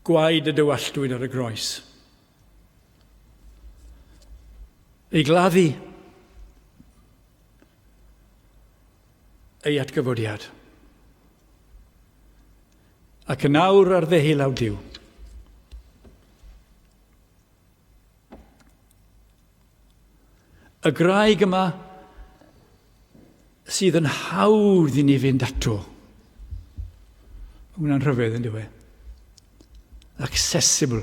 Gwaed y dywalltwyd ar y groes. Ei gladdu. Ei atgyfodiad. Ac yn awr ar ddeheulaw Duw. Y graig yma sydd yn hawdd i ni fynd ato. Hwna'n rhyfedd yn dywe. Accessible.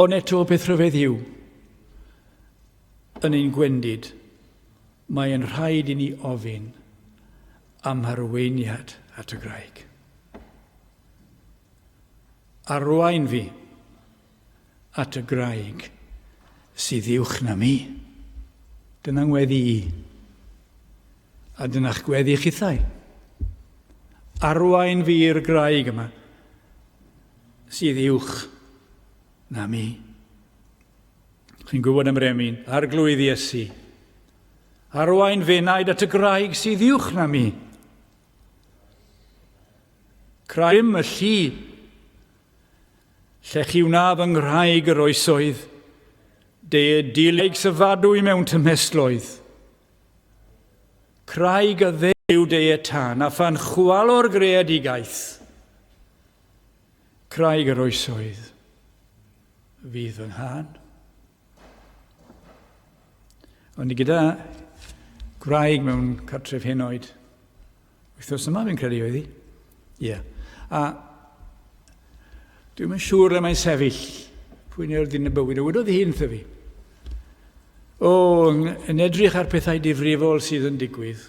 Ond eto beth rhyfedd yw, yn ein gwendid, mae'n rhaid i ni ofyn am arweiniad at y graig. Arwain fi at y graig sydd uwch na mi. Dyna'n ngweddi i. A dyna'ch gweddi chithau. Arwain fi i'r graig yma sydd uwch na mi. Chi'n gwybod am remyn, arglwydd Iesu. Arwain fe naid at y graig sydd uwch na mi. Craim y llu, lle chi wnaf yng nghraig yr oesoedd, de dileg syfadwy mewn tymhesloedd. Craig y ddew de e tan, a phan chwalo'r greadigaeth. Craig yr oesoedd, fydd yng nghân. Ond ni gyda graig mewn cartref hyn oed. Wythnos yma fi'n credu oedd hi? Ie. A dwi'n siŵr le mae'n sefyll. Pwy'n yw'r ddyn y bywyd. A wedodd hi'n tha fi. Yn edrych ar pethau difrifol sydd yn digwydd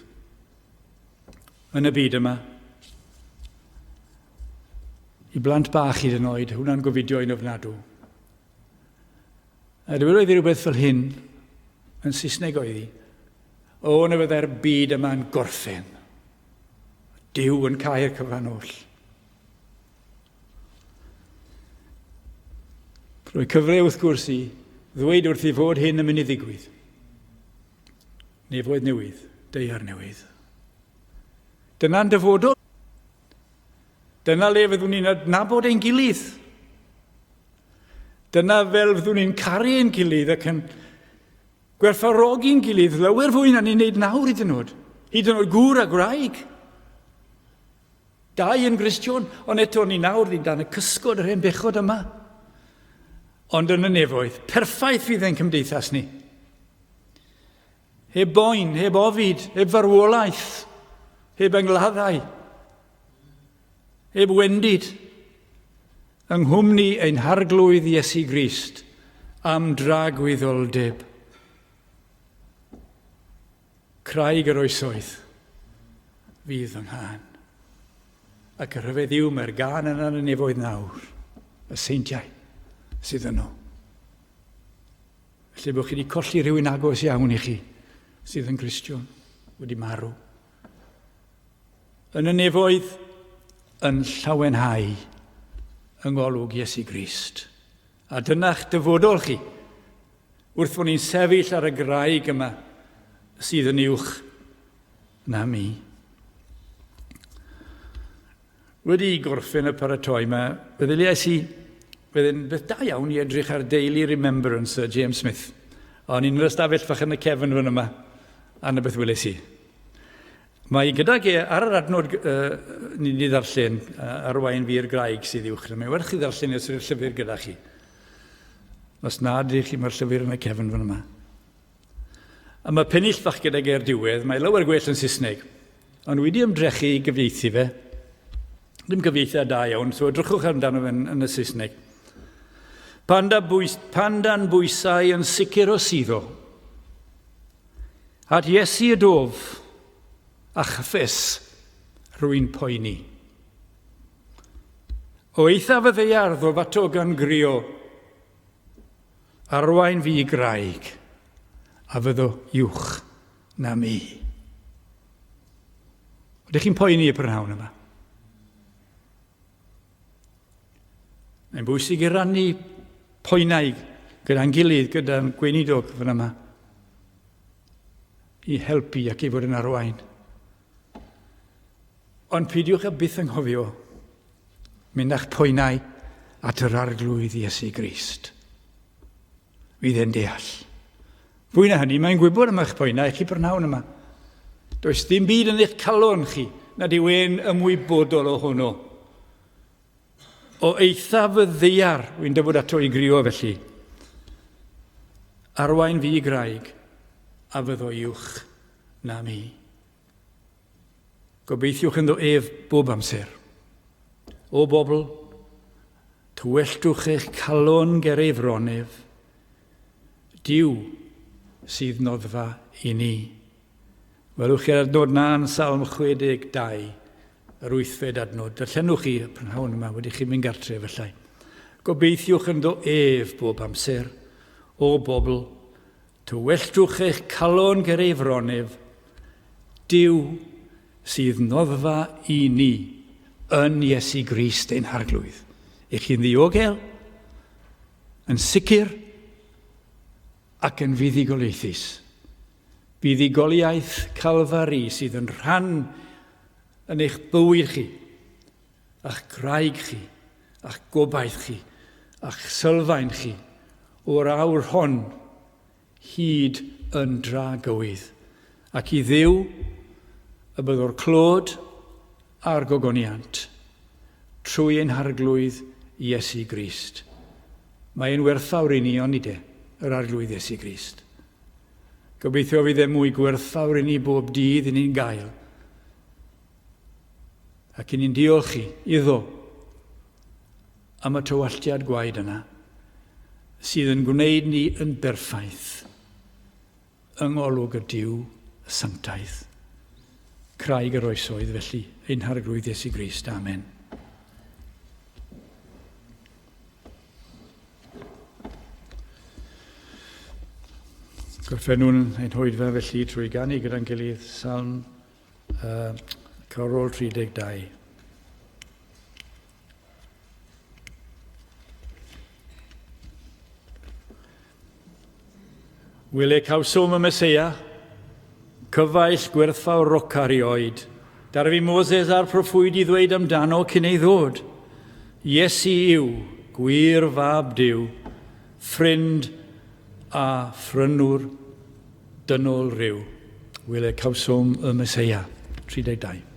yn y byd yma. I blant bach hyd yn oed, hwnna'n gofidio i'n ofnadw. A dwi'n wedi rhywbeth fel hyn, yn Saesneg oedd hi. Na fydda'r byd yma'n gorffen. Duw yn cael cyfan oll. Rwy'n cyfle wrth gwrs i ddweud wrth i fod hyn yn mynd i ddigwydd. Nefoedd newydd, deiar newydd. Dyna'n dyfodol. Dyna le fyddwn ni'n adnabod ein gilydd. Dyna fel fyddwn ni'n caru ein gilydd ac yn gwerthfawrogi'n gilydd lawer fwy na ni'n neud nawr hyd yn oed. Hyd yn oed gŵr a graig. Dau yn Gristion, ond eto ni nawr ni dan y cysgod yr hen bechod yma. Ond yn y nefoedd, perffaith fydd ein cymdeithas ni. Heb boen, heb ofid, heb farwolaeth, heb engladdau, heb wendid, yng nghwmni ein harglwydd Iesu Grist am dragwyddoldeb. Craig yr oesoedd fydd yng nghân. Ac yr rhyfedd yw mae'r gan yna yn y nefoedd nawr, y seintiau sydd yno. Felly bod chi wedi colli rhywun agos iawn i chi sydd yn Gristion, wedi marw. Yn y nefoedd yn llawenhau yng ngolwg Iesu Grist. A dyna'ch dyfodol chi wrth bod ni'n sefyll ar y graig yma sydd yn uwch na mi. Wedi gorffen y paratoi yma, feddyliais i Byddai'n beth da iawn i edrych ar Daily Remembrance James Smith. O'n i'n ystafell fach yn y cefn fan yma, a'n y beth weles i. Mae gydag ar yr adnod ni'n ei ddarllen arwain fi'r graig sydd uwch. Mae werth i ddarllen ys yw'r llyfr gyda chi. Os nad ydych chi mae'r llyfr yn y cefn fan yma. A mae pennill fach gydag e'r diwedd, mae lawer gwell yn Saesneg. Ond wedi ymdrechu i gyfieithu fe. Ddim gyfieithu da iawn, so edrychwch amdano fe yn y Saesneg. Panda'n bwysau yn sicr o syddo. At Iesu y dof a chyffes rwy'n poeni. O eithaf y ddeiardd o fatog yn grio, arwain fi i graig, a fyddo uwch na mi. Ydych chi'n poeni y prynhawn yma? Mae'n bwysig i rannu poenau gyda'n gilydd, gyda'n gweinidog fan yma, i helpu ac i fod yn arwain. Ond peidiwch â byth anghofio mynd a'ch poenau at yr arglwydd Iesu Grist. Fydd e'n deall. Fwy na hynny, mae'n gwybod am eich poenau chi prynhawn yma. Does dim byd yn eich calon chi nad yw e'n ymwybodol o hwnnw. O eithaf y ddeiar, wy'n dybod ato i grio felly. Arwain fi i graig, a fyddo uwch na mi. Gobeithiwch yn ddo ef bob amser. O bobl, tywelltwch eich calon ger ei fronef, Diw sydd noddfa i ni. Welwch chi'r adnod na yn Salm 62, yr 8fed adnod. Darllenwch chi y prynhawn yma, wedi chi mynd gartre felly. Gobeithiwch yn ddo ef bob amser, o bobl, tywelltwch eich calon ger ei fronef, Diw sydd noddfa i ni yn Iesu Grist ein harglwydd. Eich chi'n ddiogel, yn sicr, ac yn fuddigolaethus. Fuddigoliaeth Calfari sydd yn rhan yn eich bywyd chi, a'ch graig chi, a'ch gobaith chi, a'ch sylfaen chi, o'r awr hon hyd yn dra gywydd. Ac i Dduw y byddw'r clod a'r gogoniant trwy ein harglwydd Iesu Grist. Mae'n werthfawr i ni ond i de, yr arglwydd Iesu Grist. Gobeithio fydd e mwy gwerthfawr i ni bob dydd i ni'n gael. Ac i ni'n diolchi iddo am y tywalliad gwaed yna sydd yn gwneud ni yn berffaith yng ngolwg y Diw y sanctaidd. Craig yr oesoedd felly, ein harglwydd Iesu Grist. Amen. Gorffennwn ein hwydfa felly trwy ganu gyda'n gilydd Salm Corol 32. Wyle cawswm y Meseia, cyfaill gwerthfawr rocar i oed. Darfi Moses a'r proffwyd i ddweud amdano cyn ei ddod. Iesu yw, gwir fab Duw, ffrind a ffrynwr dynol ryw. Wyle cawswm y Meseia, 32.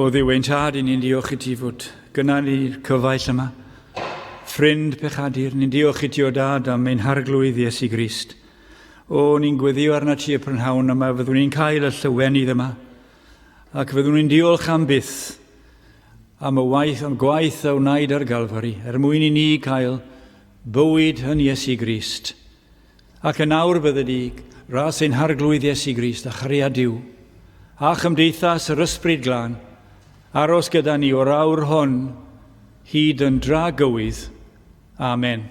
O ddiwyntad, ni'n diolch i ti fod gyna ni'r cyfaill yma. Ffrind pechadur, ni'n diolch i ti o dad am ein harglwydd Iesu Grist. O, ni'n gweddio arna ti y prynhawn yma, fyddwn ni'n cael y llywenydd yma. Ac fyddwn ni'n diolch am byth am gwaith a wnaed ar Galfari, mwyn i ni cael bywyd yn Iesu Grist. Ac yn awr bydde di ras ein harglwydd Iesu Grist a chariad Duw. A chymdeithas yr ysbryd glân, aros gyda ni o'r awr hon, hyd yn dra gywydd. Amen.